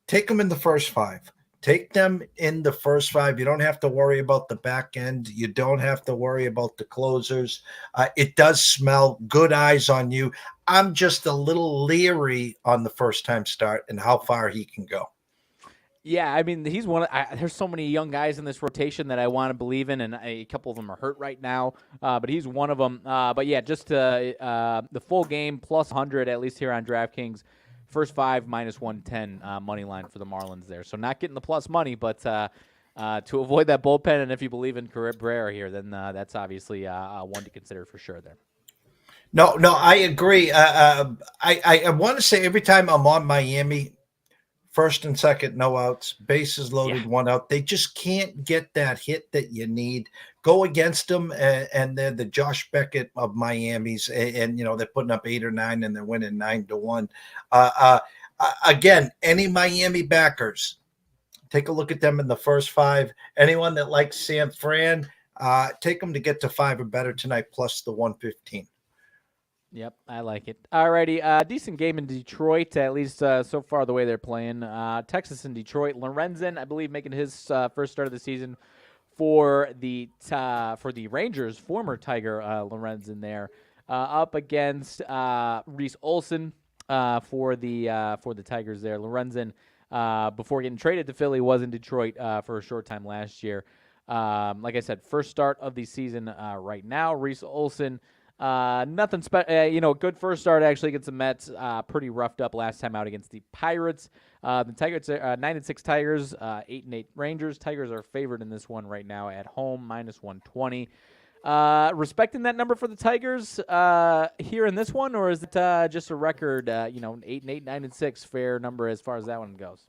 take them in the first 5. Take them in the first 5. You don't have to worry about the back end. You don't have to worry about the closers. It does smell good eyes on you. I'm just a little leery on the first time start and how far he can go. Yeah, I mean, he's one. There's so many young guys in this rotation that I want to believe in, and a couple of them are hurt right now. But he's one of them. But yeah, just the full game plus 100 at least here on DraftKings. First 5 minus 110 money line for the Marlins there. So not getting the plus money, but to avoid that bullpen, and if you believe in Cabrera here, then that's obviously one to consider for sure there. No, I agree. I want to say every time I'm on Miami, first and second, no outs, bases loaded, one out. They just can't get that hit that you need. Go against them, and they're the Josh Beckett of Miami's, and they're putting up 8 or 9, and they're winning 9-1. Again, any Miami backers, take a look at them in the first 5. Anyone that likes San Fran, take them to get to 5 or better tonight, plus the 115. Yep, I like it. Alrighty, decent game in Detroit, at least so far the way they're playing. Texas and Detroit. Lorenzen, I believe, making his first start of the season for the Rangers. Former Tiger Lorenzen there, up against Reese Olson for the Tigers there. Lorenzen, before getting traded to Philly, was in Detroit for a short time last year. Like I said, first start of the season right now. Reese Olson. Nothing special. Good first start actually against the Mets. Pretty roughed up last time out against the Pirates. The Tigers are 9-6 Tigers, 8-8 Rangers. Tigers are favored in this one right now at home, minus 120. Respecting that number for the Tigers here in this one, or is it just a record? 8-8, 9-6, fair number as far as that one goes.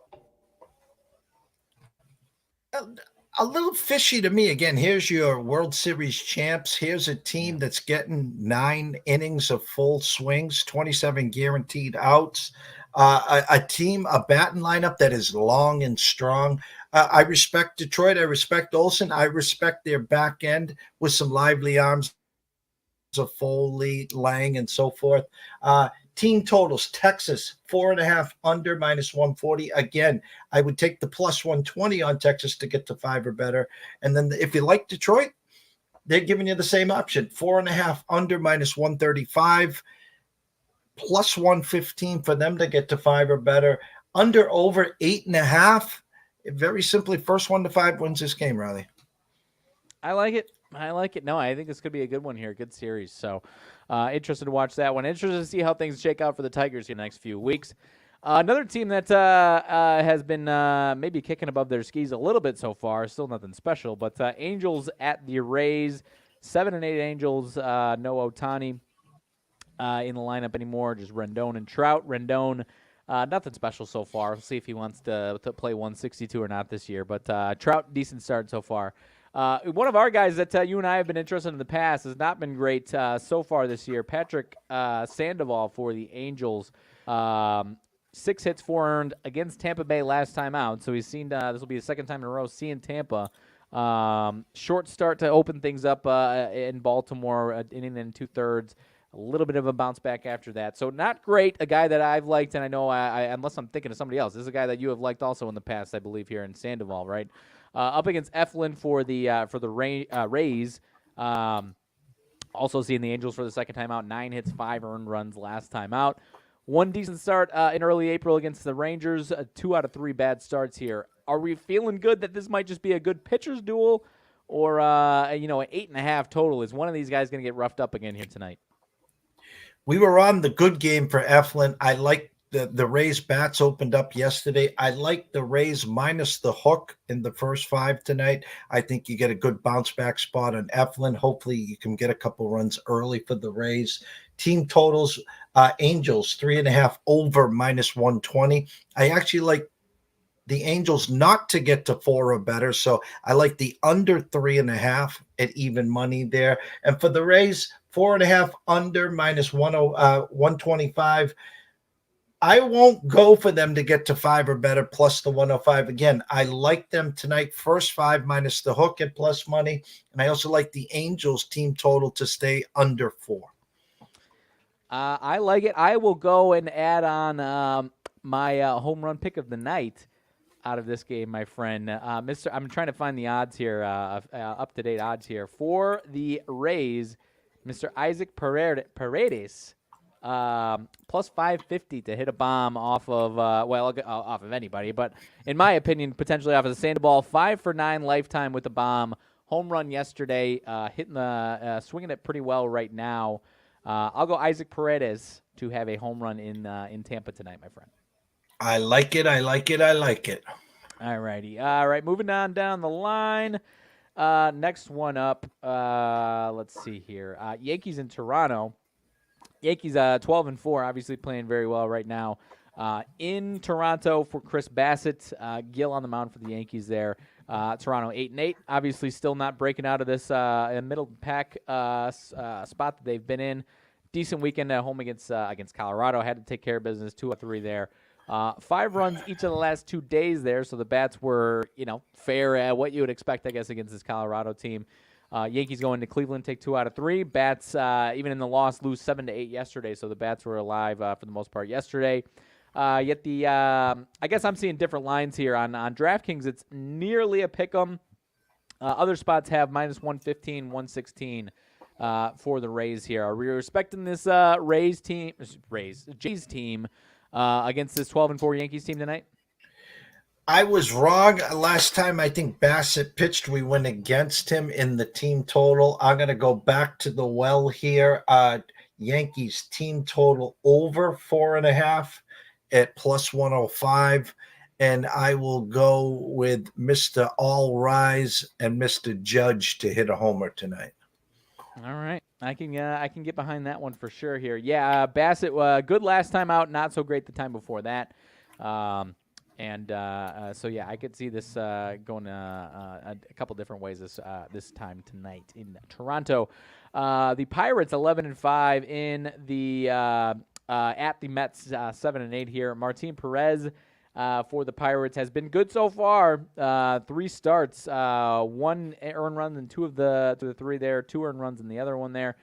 A little fishy to me. Again, here's your World Series champs. Here's a team that's getting 9 innings of full swings, 27 guaranteed outs. A batting lineup that is long and strong. I respect Detroit. I respect Olsen. I respect their back end with some lively arms of Foley, Lang, and so forth. Team totals, Texas, 4.5 under, minus 140. Again, I would take the plus 120 on Texas to get to 5 or better. And then if you like Detroit, they're giving you the same option, 4.5 under, minus 135, plus 115 for them to get to 5 or better. Under, over 8.5. Very simply, first 1 to 5 wins this game, Riley. I like it. No, I think this could be a good one here, good series. So interested to watch that one. Interested to see how things shake out for the Tigers in the next few weeks. Another team that has been maybe kicking above their skis a little bit so far, still nothing special, but Angels at the Rays, 7-8 Angels, no Ohtani in the lineup anymore, just Rendon and Trout. Rendon, nothing special so far. We'll see if he wants to play 162 or not this year, but Trout, decent start so far. One of our guys that you and I have been interested in the past has not been great so far this year. Patrick Sandoval for the Angels. 6 hits, 4 earned against Tampa Bay last time out. So he's seen this will be the second time in a row seeing Tampa. Short start to open things up in Baltimore, inning and 2/3. A little bit of a bounce back after that. So not great. A guy that I've liked, and I know unless I'm thinking of somebody else, this is a guy that you have liked also in the past, I believe, here in Sandoval, right? Up against Eflin for the Rays. Also seeing the Angels for the second time out. 9 hits, 5 earned runs last time out. One decent start in early April against the Rangers. 2 out of 3 bad starts here. Are we feeling good that this might just be a good pitcher's duel, or an 8.5 total? Is one of these guys going to get roughed up again here tonight? We were on the good game for Eflin. I like the Rays bats opened up yesterday. I like the Rays minus the hook in the first 5 tonight. I think you get a good bounce back spot on Eflin. Hopefully you can get a couple runs early for the Rays. Team totals, Angels 3.5 over, minus 120. I actually like the Angels not to get to 4 or better. So I like the under 3.5 at even money there. And for the Rays, 4.5 under, minus 125. I won't go for them to get to 5 or better, plus the 105. Again, I like them tonight, first 5 minus the hook at plus money. And I also like the Angels team total to stay under 4. I like it. I will go and add on my home run pick of the night out of this game, my friend. I'm trying to find the odds here, up-to-date odds here. For the Rays, Mr. Isaac Paredes plus 550 to hit a bomb off of off of anybody, but in my opinion, potentially off of the Sandoval. 5 for 9 lifetime with a bomb. Home run yesterday, swinging it pretty well right now. I'll go Isaac Paredes to have a home run in Tampa tonight, my friend. I like it. All righty. All right, moving on down the line. Next one up, let's see here. Yankees in Toronto. Yankees 12-4, obviously playing very well right now. In Toronto for Chris Bassett, Gil on the mound for the Yankees there. Toronto 8-8, obviously still not breaking out of this middle pack spot that they've been in. Decent weekend at home against Colorado. Had to take care of business, 2 of 3 there. 5 runs each of the last 2 days there, so the bats were, fair at what you would expect, I guess, against this Colorado team. Yankees going to Cleveland, take 2 out of 3. Bats, even in the loss, lose 7-8 yesterday, so the bats were alive for the most part yesterday. Yet I guess I'm seeing different lines here. On DraftKings, it's nearly a pick'em. Other spots have minus 115, 116 for the Rays here. Are we respecting this Jays team against this 12-4 Yankees team tonight? I was wrong. Last time I think Bassett pitched, we went against him in the team total. I'm going to go back to the well here. Yankees team total over 4.5 at plus 105. And I will go with Mr. All Rise and Mr. Judge to hit a homer tonight. All right. I can get behind that one for sure here. Yeah, Bassett, good last time out, not so great the time before that. So, yeah, I could see this going a couple different ways this time tonight in Toronto. The Pirates 11-5 in the at the Mets 7-8 here. Martin Perez for the Pirates has been good so far. 3 starts, 1 earned run in 2 of the 3 there, 2 earned runs in the other one there.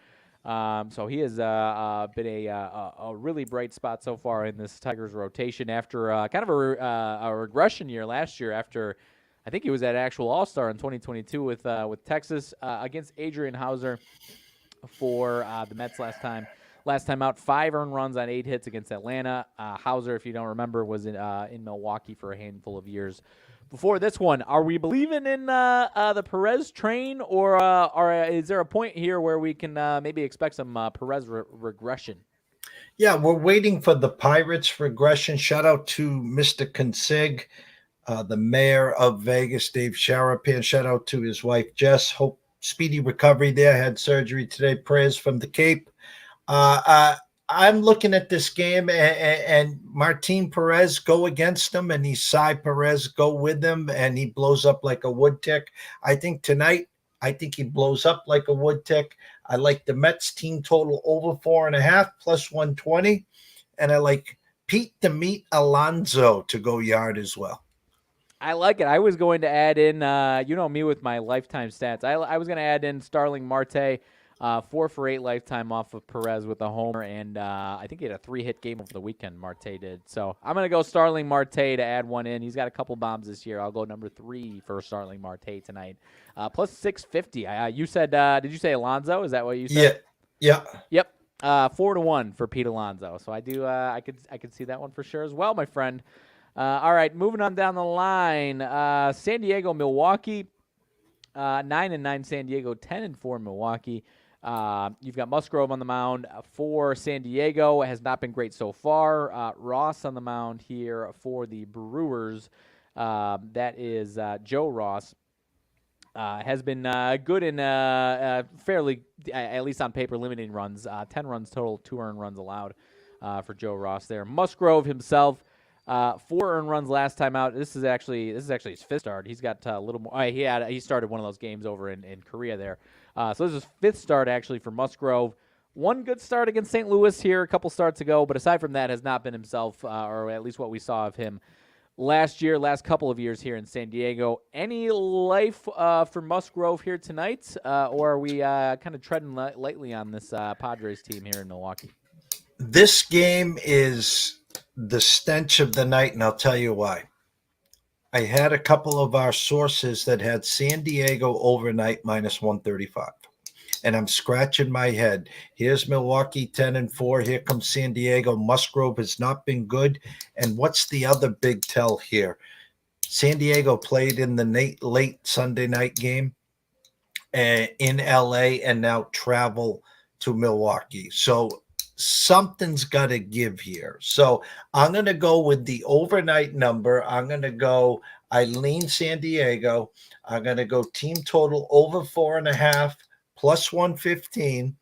So he has been a really bright spot so far in this Tigers rotation after kind of a regression year last year. After I think he was at actual All-Star in 2022 with Texas against Adrian Hauser for the Mets last time. Last time out, 5 earned runs on 8 hits against Atlanta. Hauser, if you don't remember, was in Milwaukee for a handful of years. Before this one, are we believing in the Perez train, or is there a point here where we can maybe expect some Perez regression? Yeah, we're waiting for the Pirates regression. Shout out to Mr. Consig, the mayor of Vegas, Dave Sharapan. Shout out to his wife, Jess. Hope speedy recovery there. Had surgery today. Prayers from the Cape. I'm looking at this game, and Martin Perez go against him, and Cy Perez go with him, and he blows up like a wood tick. I think tonight, he blows up like a wood tick. I like the Mets team total over 4.5 plus 120, and I like Pete the Meat Alonso to go yard as well. I like it. I was going to add in, me with my lifetime stats. I was going to add in Starling Marte. 4 for 8 lifetime off of Perez with a homer, and I think he had a 3-hit game over the weekend, Marte did. So I'm going to go Starling Marte to add one in. He's got a couple bombs this year. I'll go number 3 for Starling Marte tonight. Plus 650. You said, did you say Alonso? Is that what you said? Yeah. Yep. 4-1 for Pete Alonso. So I do, I could see that one for sure as well, my friend. All right, moving on down the line. San Diego, Milwaukee. 9-9 San Diego, 10-4 Milwaukee. You've got Musgrove on the mound for San Diego. Has not been great so far. Ross on the mound here for the Brewers. That is Joe Ross. Has been good in fairly, at least on paper, limiting runs. 10 runs total, 2 earned runs allowed for Joe Ross there. Musgrove himself, 4 earned runs last time out. This is actually his 5th start. He's got a little more. He started one of those games over in Korea there. So this is 5th start actually for Musgrove. 1 good start against St. Louis here a couple starts ago, but aside from that, has not been himself, or at least what we saw of him last couple of years here in San Diego. Any life for Musgrove here tonight, or are we kind of treading lightly on this Padres team here in Milwaukee? This game is the stench of the night, and I'll tell you why. I had a couple of our sources that had San Diego overnight minus 135. and I'm scratching my head. Here's Milwaukee 10-4. Here comes San Diego. Musgrove has not been good. And what's the other big tell here? San Diego played in the late Sunday night game in LA and now travel to Milwaukee. So something's got to give here. So I'm going to go with the overnight number. I'm going to go, I lean San Diego. I'm going to go team total over 4.5 plus 115.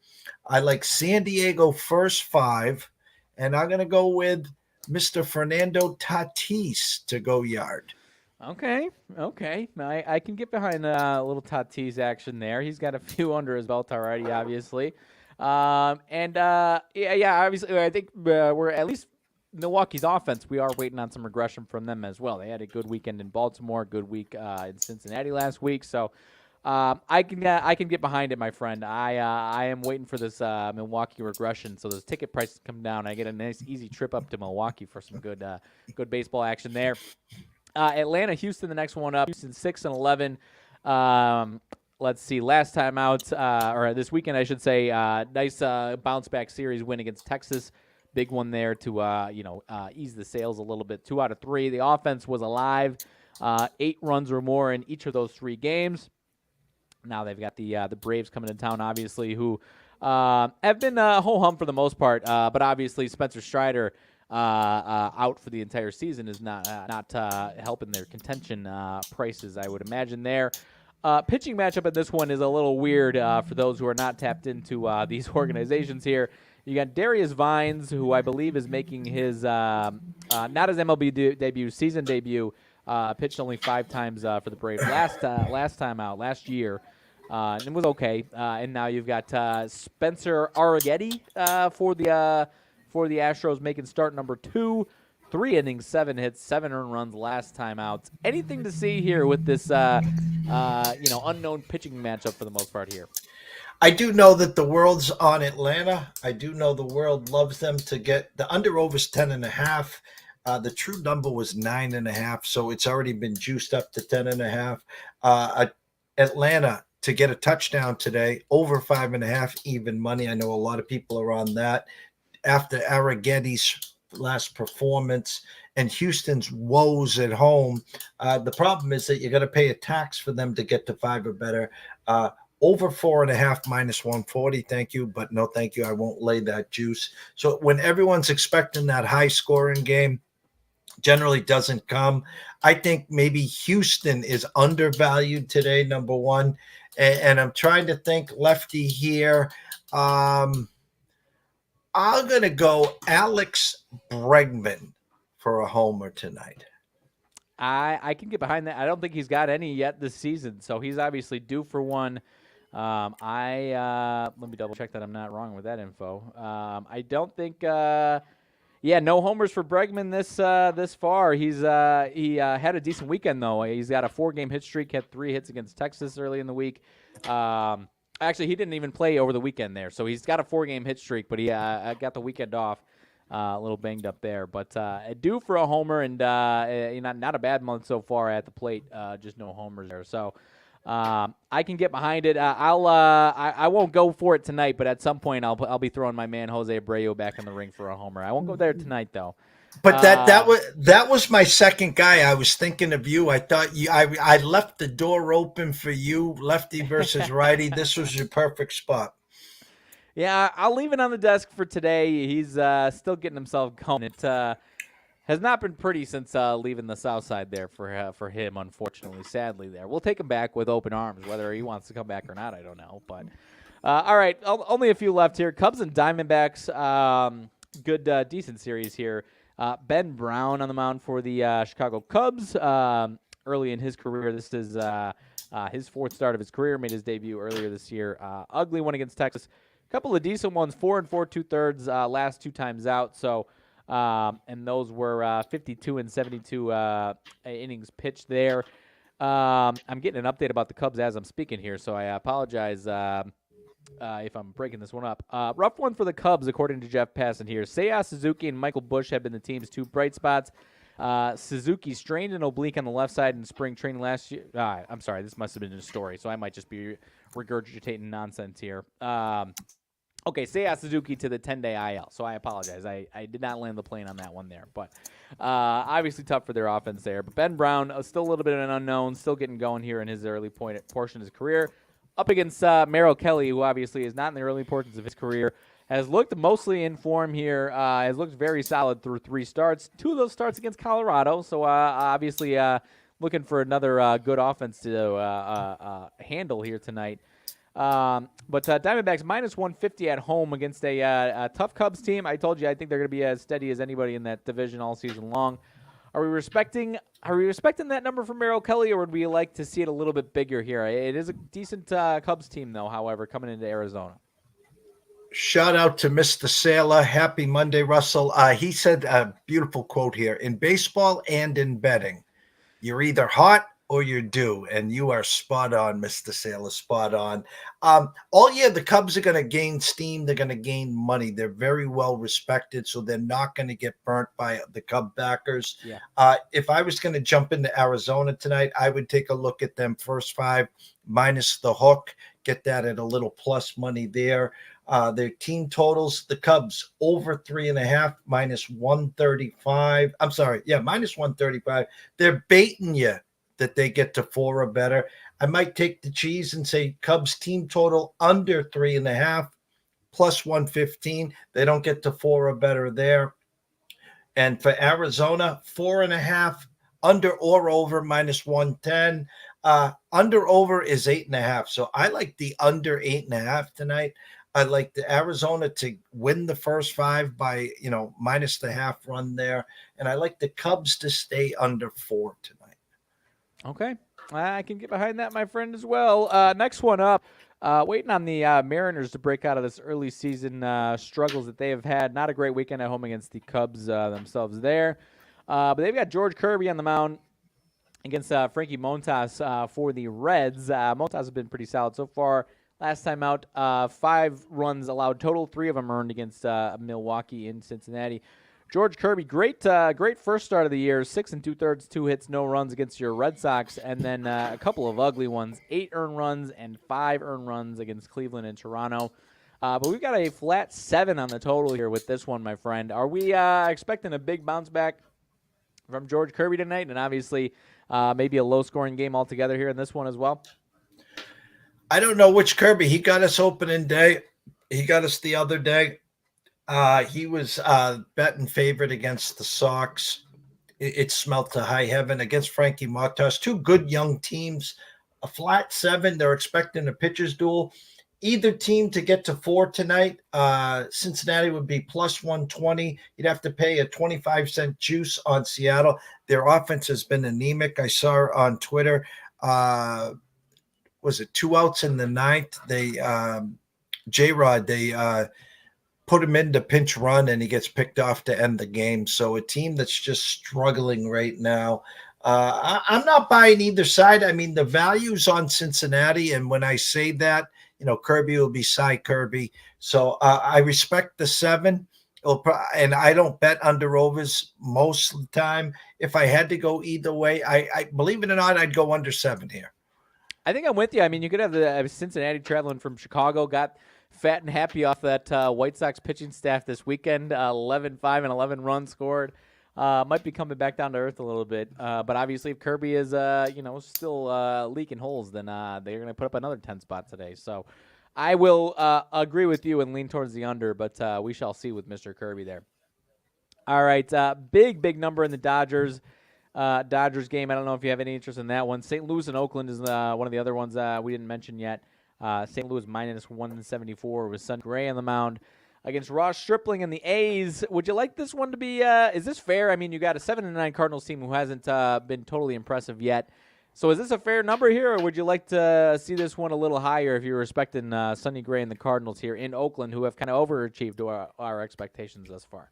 I like San Diego first 5. And I'm going to go with Mr. Fernando Tatis to go yard. Okay. I can get behind a little Tatis action there. He's got a few under his belt already, obviously. Obviously, I think we're at least Milwaukee's offense. We are waiting on some regression from them as well. They had a good weekend in Baltimore, good week in Cincinnati last week. So I can get behind it, my friend. I am waiting for this Milwaukee regression. So those ticket prices come down. I get a nice easy trip up to Milwaukee for some good baseball action there. Atlanta, Houston, the next one up. Houston 6-11. Let's see. Last time out, or this weekend, I should say, nice bounce back series win against Texas. Big one there to ease the sails a little bit. 2 out of 3. The offense was alive. 8 runs or more in each of those 3 games. Now they've got the Braves coming to town, obviously, who have been ho-hum for the most part. But obviously Spencer Strider out for the entire season is not helping their contention prices, I would imagine there. Pitching matchup in this one is a little weird for those who are not tapped into these organizations here. You got Darius Vines, who I believe is making his not his MLB debut, season debut. Pitched only 5 times for the Braves last time out, last year. And it was okay. And now you've got Spencer Arrighetti for the Astros, making start number 2, 3 innings, 7 hits, 7 earned runs last time out. Anything to see here with this, unknown pitching matchup for the most part here? I do know that the world's on Atlanta. I do know the world loves them to get the under overs 10.5. The true number was 9.5, so it's already been juiced up to 10.5. Atlanta to get a touchdown today, over 5.5 even money. I know a lot of people are on that after Arrighetti's last performance and Houston's woes at home. The problem is that you got to pay a tax for them to get to 5 or better. Over 4.5 minus 140. Thank you, but no, thank you. I won't lay that juice. So when everyone's expecting that high scoring game, generally doesn't come. I think maybe Houston is undervalued today, number 1. And I'm trying to think lefty here. I'm going to go Alex Bregman for a homer tonight. I can get behind that. I don't think he's got any yet this season, so he's obviously due for one. Let me double check that I'm not wrong with that info. I don't think no homers for Bregman this far. He had a decent weekend though. He's got a 4-game hit streak, had 3 hits against Texas early in the week. Actually, he didn't even play over the weekend there, so he's got a 4-game hit streak, but he got the weekend off. A little banged up there, but due for a homer, and not a bad month so far at the plate. Just no homers there, so I can get behind it. I won't go for it tonight, but at some point I'll be throwing my man Jose Abreu back in the ring for a homer. I won't go there tonight though. But that was my second guy. I was thinking of you. I thought I left the door open for you, lefty versus righty. This was your perfect spot. Yeah, I'll leave it on the desk for today. He's still getting himself going. It has not been pretty since leaving the South Side there for him, unfortunately, sadly there. We'll take him back with open arms. Whether he wants to come back or not, I don't know. But all right, only a few left here. Cubs and Diamondbacks, good, decent series here. Ben Brown on the mound for the Chicago Cubs. Early in his career, this is his 4th start of his career. Made his debut earlier this year. Ugly one against Texas. Couple of decent ones, 4 4 2/3 last 2 times out. So, and those were 52 and 72 innings pitched there. I'm getting an update about the Cubs as I'm speaking here, so I apologize if I'm breaking this one up. Rough one for the Cubs, according to Jeff Passan here. Seiya Suzuki and Michael Busch have been the team's 2 bright spots. Suzuki strained an oblique on the left side in spring training last year. I'm sorry, this must have been a story, so I might just be regurgitating nonsense here. Okay, Seiya Suzuki to the 10-day IL, so I apologize. I did not land the plane on that one there. But obviously tough for their offense there. But Ben Brown, still a little bit of an unknown, still getting going here in his early portion of his career. Up against Merrill Kelly, who obviously is not in the early portions of his career, has looked mostly in form here, has looked very solid through 3 starts. 2 of those starts against Colorado, so obviously looking for another good offense to handle here tonight. But Diamondbacks minus 150 at home against a tough Cubs team. I told you I think they're going to be as steady as anybody in that division all season long. Are we respecting that number from Merrill Kelly, or would we like to see it a little bit bigger here? It is a decent Cubs team, though, however, coming into Arizona. Shout out to Mr. Saylor. Happy Monday, Russell. He said a beautiful quote here. In baseball and in betting, you're either hot or you're due, and you are spot on, Mr. Saylor, spot on. All year, the Cubs are going to gain steam. They're going to gain money. They're very well respected, so they're not going to get burnt by the Cub backers. Yeah. If I was going to jump into Arizona tonight, I would take a look at them first 5 minus the hook, get that at a little plus money there. Their team totals, the Cubs over 3.5, minus 135. I'm sorry. Yeah, minus 135. They're baiting you that they get to 4 or better. I might take the cheese and say Cubs team total under 3.5, plus 115. They don't get to 4 or better there. And for Arizona, 4.5, under or over, minus 110. Under over is 8.5. So I like the under 8.5 tonight. I like the Arizona to win the first 5 by, minus the half run there. And I like the Cubs to stay under 4 tonight. Okay. I can get behind that, my friend, as well. Next one up, waiting on the Mariners to break out of this early season struggles that they have had. Not a great weekend at home against the Cubs themselves there. But they've got George Kirby on the mound against Frankie Montas for the Reds. Montas has been pretty solid so far. Last time out, 5 runs allowed total, 3 of them earned against Milwaukee in Cincinnati. George Kirby, great first start of the year, 6 2/3, 2 hits, no runs against your Red Sox, and then a couple of ugly ones, 8 earned runs and 5 earned runs against Cleveland and Toronto. But we've got a flat 7 on the total here with this one, my friend. Are we expecting a big bounce back from George Kirby tonight? And obviously maybe a low-scoring game altogether here in this one as well? I don't know which Kirby. He got us opening day. He got us the other day. He was betting favorite against the Sox. It smelt to high heaven against Frankie Montas. 2 good young teams. A flat 7. They're expecting a pitcher's duel. Either team to get to 4 tonight. Cincinnati would be plus 120. You'd have to pay a 25-cent juice on Seattle. Their offense has been anemic. I saw on Twitter. Was it 2 outs in the 9th? They J-Rod, they put him into pinch run, and he gets picked off to end the game. So a team that's just struggling right now. I'm not buying either side. I mean, the value's on Cincinnati, and when I say that, Kirby will be Cy Kirby. So I respect the 7. And I don't bet under overs most of the time. If I had to go either way, I believe it or not, I'd go under 7 here. I think I'm with you. I mean, you could have the Cincinnati traveling from Chicago, got fat and happy off that White Sox pitching staff this weekend, 11-5 and 11 runs scored. Might be coming back down to earth a little bit. But obviously if Kirby is, still leaking holes, then they're going to put up another 10 spot today. So I will agree with you and lean towards the under, but we shall see with Mr. Kirby there. All right, big number in the Dodgers game. I don't know if you have any interest in that one. St. Louis and Oakland is one of the other ones we didn't mention yet. St. Louis minus 174 with Sonny Gray on the mound against Ross Stripling and the A's. Would you like this one to be is this fair? I mean, you got a 7-9 Cardinals team who hasn't been totally impressive yet. So is this a fair number here, or would you like to see this one a little higher if you're respecting Sonny Gray and the Cardinals here in Oakland, who have kind of overachieved to our expectations thus far?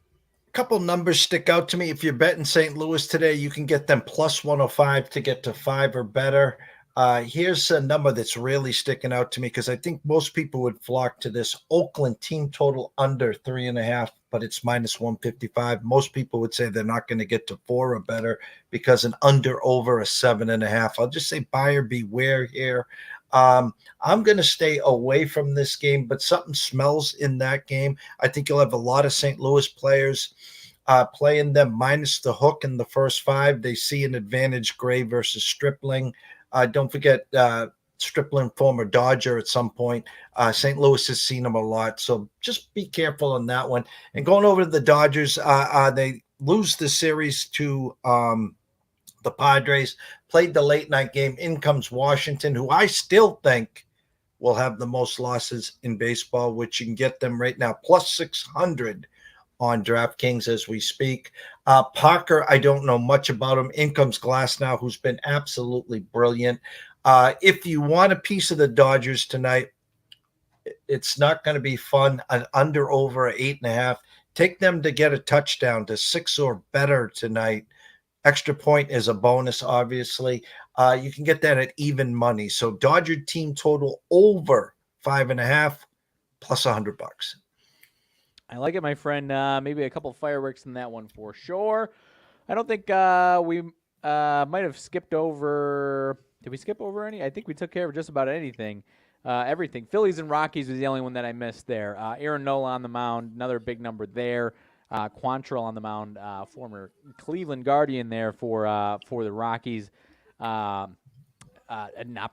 Couple numbers stick out to me. If you're betting St. Louis today, you can get them plus 105 to get to 5 or better. Here's a number that's really sticking out to me because I think most people would flock to this. Oakland team total under 3.5, but it's minus 155. Most people would say they're not going to get to 4 or better because an under over a 7.5. I'll just say buyer beware here. I'm going to stay away from this game, but something smells in that game. I think you'll have a lot of St. Louis players playing them minus the hook in the first 5. They see an advantage, Gray versus Stripling. Don't forget Stripling, former Dodger at some point. St. Louis has seen him a lot, so just be careful on that one. And going over to the Dodgers, they lose the series to the Padres, played the late night game. In comes Washington, who I still think will have the most losses in baseball, which you can get them right now, plus 600 on DraftKings as we speak. Parker, I don't know much about him. In comes Glasnow, who's been absolutely brilliant. If you want a piece of the Dodgers tonight, it's not going to be fun. An under over 8.5. Take them to get a touchdown to 6 or better tonight. Extra point is a bonus, obviously. You can get that at even money. So Dodger team total over 5.5 plus $100. I like it, my friend. Maybe a couple fireworks in that one for sure. I don't think we might have skipped over. Did we skip over any? I think we took care of just about anything. Everything. Phillies and Rockies was the only one that I missed there. Aaron Nola on the mound, another big number there. Quantrill on the mound, former Cleveland Guardian there for the Rockies. Not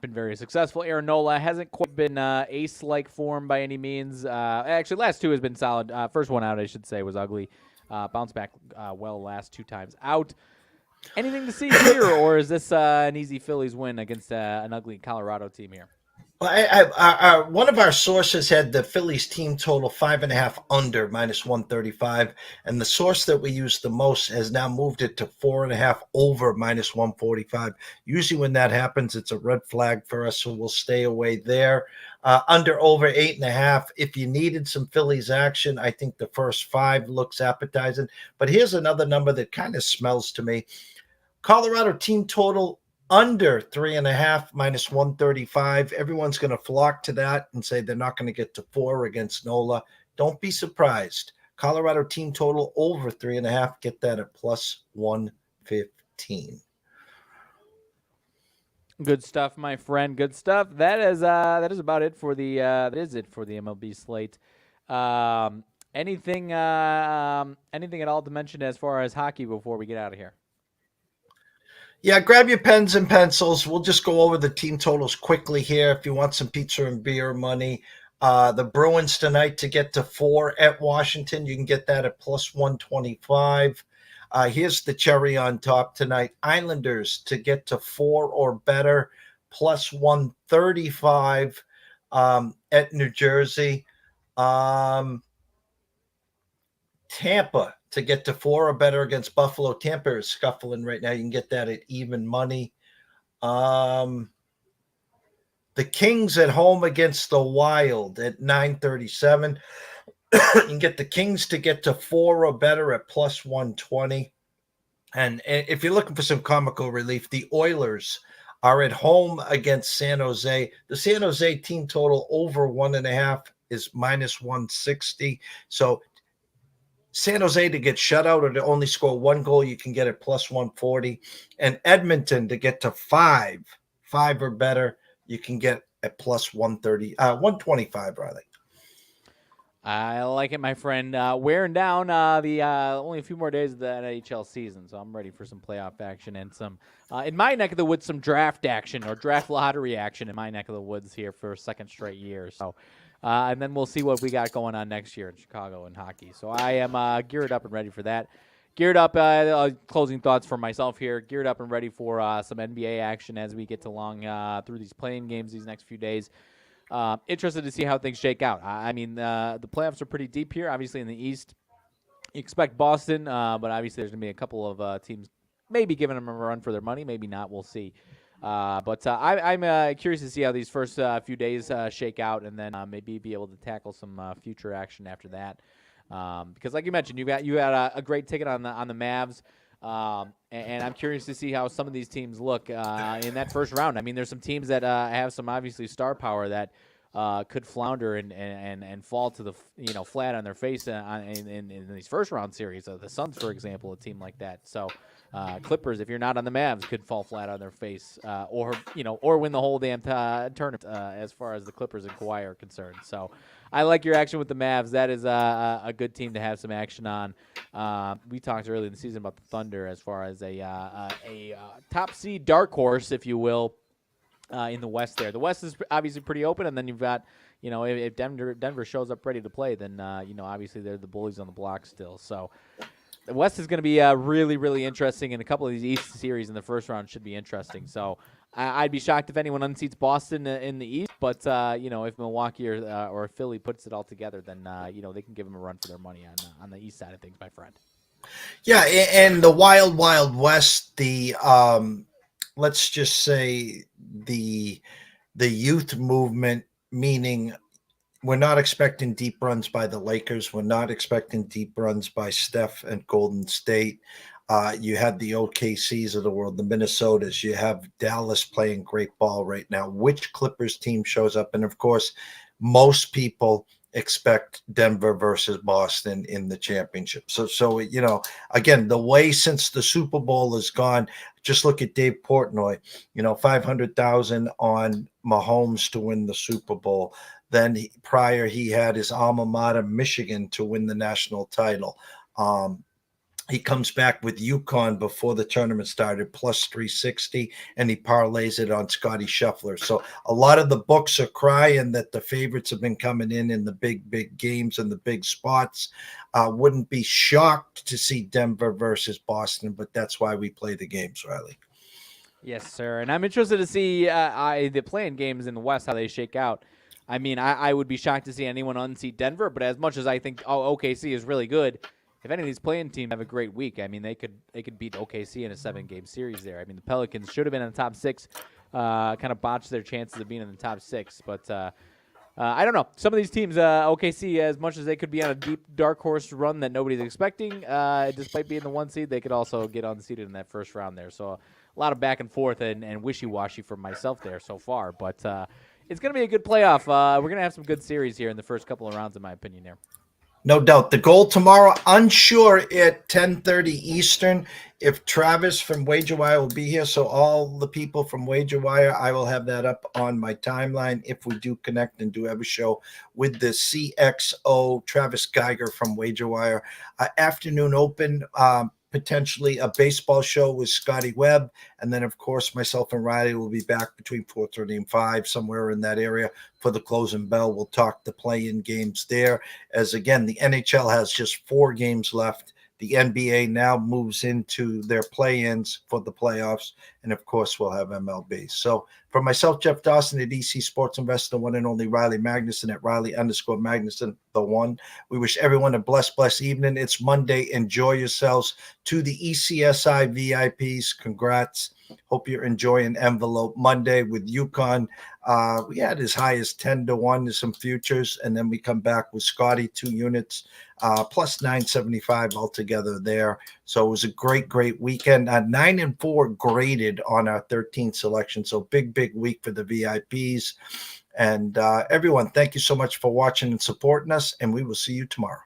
been very successful. Aaron Nola hasn't quite been ace-like form by any means. Actually, last 2 has been solid. First one out, I should say, was ugly. Bounced back well last 2 times out. Anything to see here, or is this an easy Phillies win against an ugly Colorado team here? Well, one of our sources had the Phillies team total 5.5 under minus 135, and the source that we use the most has now moved it to 4.5 over minus 145. Usually, when that happens, it's a red flag for us, so we'll stay away there. Under over 8.5. If you needed some Phillies action, I think the first 5 looks appetizing. But here's another number that kind of smells to me: Colorado team total under 3.5 minus 135. Everyone's going to flock to that and say they're not going to get to 4 against Nola. Don't be surprised. Colorado team total over 3.5. Get that at plus 115. Good stuff, my friend. Good stuff. That is about it for the MLB slate. Anything at all to mention as far as hockey before we get out of here? Yeah, grab your pens and pencils. We'll just go over the team totals quickly here. If you want some pizza and beer money, the Bruins tonight to get to 4 at Washington. You can get that at plus 125. Here's the cherry on top tonight. Islanders to get to 4 or better, plus 135 at New Jersey. Tampa to get to 4 or better against Buffalo. Tampa is scuffling right now. You can get that at even money. The Kings at home against the Wild at 937. You can get the Kings to get to 4 or better at plus 120. And if you're looking for some comical relief, the Oilers are at home against San Jose. The San Jose team total over 1.5 is minus 160. So San Jose to get shut out or to only score 1 goal, you can get it plus 140. And Edmonton to get to 5 or better, you can get at plus 125, Riley. I like it, my friend. Wearing down the only a few more days of the NHL season, so I'm ready for some playoff action and some, in my neck of the woods, some draft action or draft lottery action in my neck of the woods here for a second straight year. So. And then we'll see what we got going on next year in Chicago in hockey. So I am geared up and ready for that. Geared up, closing thoughts for myself here, geared up and ready for some NBA action as we get along through these playing games these next few days. Interested to see how things shake out. I mean, the playoffs are pretty deep here. Obviously in the East, you expect Boston, but obviously there's going to be a couple of teams maybe giving them a run for their money, maybe not. We'll see. But I'm curious to see how these first few days shake out, and then maybe be able to tackle some future action after that. Because, like you mentioned, you got a great ticket on the Mavs, and I'm curious to see how some of these teams look in that first round. I mean, there's some teams that have some obviously star power that could flounder and fall to the flat on their face in these first round series. The Suns, for example, a team like that. So. Clippers, if you're not on the Mavs, could fall flat on their face, or win the whole damn tournament as far as the Clippers and Kawhi are concerned. So I like your action with the Mavs. That is a good team to have some action on. We talked earlier in the season about the Thunder as far as a top seed dark horse, if you will, in the West there. The West is obviously pretty open, and then you've got, if Denver shows up ready to play, then, obviously they're the bullies on the block still. So the West is going to be really, really interesting, and a couple of these East series in the first round should be interesting. So I'd be shocked if anyone unseats Boston in the East, but, if Milwaukee or Philly puts it all together, then, they can give them a run for their money on the East side of things, my friend. Yeah, and the Wild Wild West, let's just say the youth movement, meaning we're not expecting deep runs by the Lakers. We're not expecting deep runs by Steph and Golden State. You have the OKCs of the world, the Minnesotas. You have Dallas playing great ball right now. Which Clippers team shows up? And, of course, most people expect Denver versus Boston in the championship. So again, the way since the Super Bowl is gone, just look at Dave Portnoy, 500,000 on Mahomes to win the Super Bowl. Then prior, he had his alma mater, Michigan, to win the national title. He comes back with UConn before the tournament started, plus 360, and he parlays it on Scottie Scheffler. So a lot of the books are crying that the favorites have been coming in the big games and the big spots. Wouldn't be shocked to see Denver versus Boston, but that's why we play the games, Riley. Yes, sir. And I'm interested to see the play-in games in the West, how they shake out. I mean, I would be shocked to see anyone unseat Denver, but as much as I think OKC is really good, if any of these play-in teams have a great week, I mean, they could beat OKC in a 7-game series there. I mean, the Pelicans should have been in the top 6, kind of botched their chances of being in the top 6. But I don't know. Some of these teams, OKC, as much as they could be on a deep dark horse run that nobody's expecting, despite being the 1 seed, they could also get unseated in that first round there. So a lot of back and forth and wishy-washy for myself there so far. But it's going to be a good playoff. We're going to have some good series here in the first couple of rounds, in my opinion here. No doubt. The goal tomorrow, unsure at 10:30 Eastern, if Travis from Wager Wire will be here. So all the people from Wager Wire, I will have that up on my timeline if we do connect and do have a show with the CXO, Travis Geiger from Wager Wire. Afternoon open, potentially a baseball show with Scotty Webb. And then, of course, myself and Riley will be back between 4:30 and 5, somewhere in that area for the closing bell. We'll talk the play-in games there. As, again, the NHL has just 4 games left. The NBA now moves into their play-ins for the playoffs. And, of course, we'll have MLB. So, for myself, Jeff Dawson at EC Sports Investor, one and only Riley Magnuson at Riley_Magnuson, the one. We wish everyone a blessed evening. It's Monday. Enjoy yourselves. To the ECSI VIPs, congrats. Hope you're enjoying Envelope Monday with UConn. We had as high as 10-1 to some futures, and then we come back with Scotty, 2 units, plus 975 altogether there. So it was a great weekend. 9-4 graded on our 13th selection. So big week for the VIPs. And everyone, thank you so much for watching and supporting us, and we will see you tomorrow.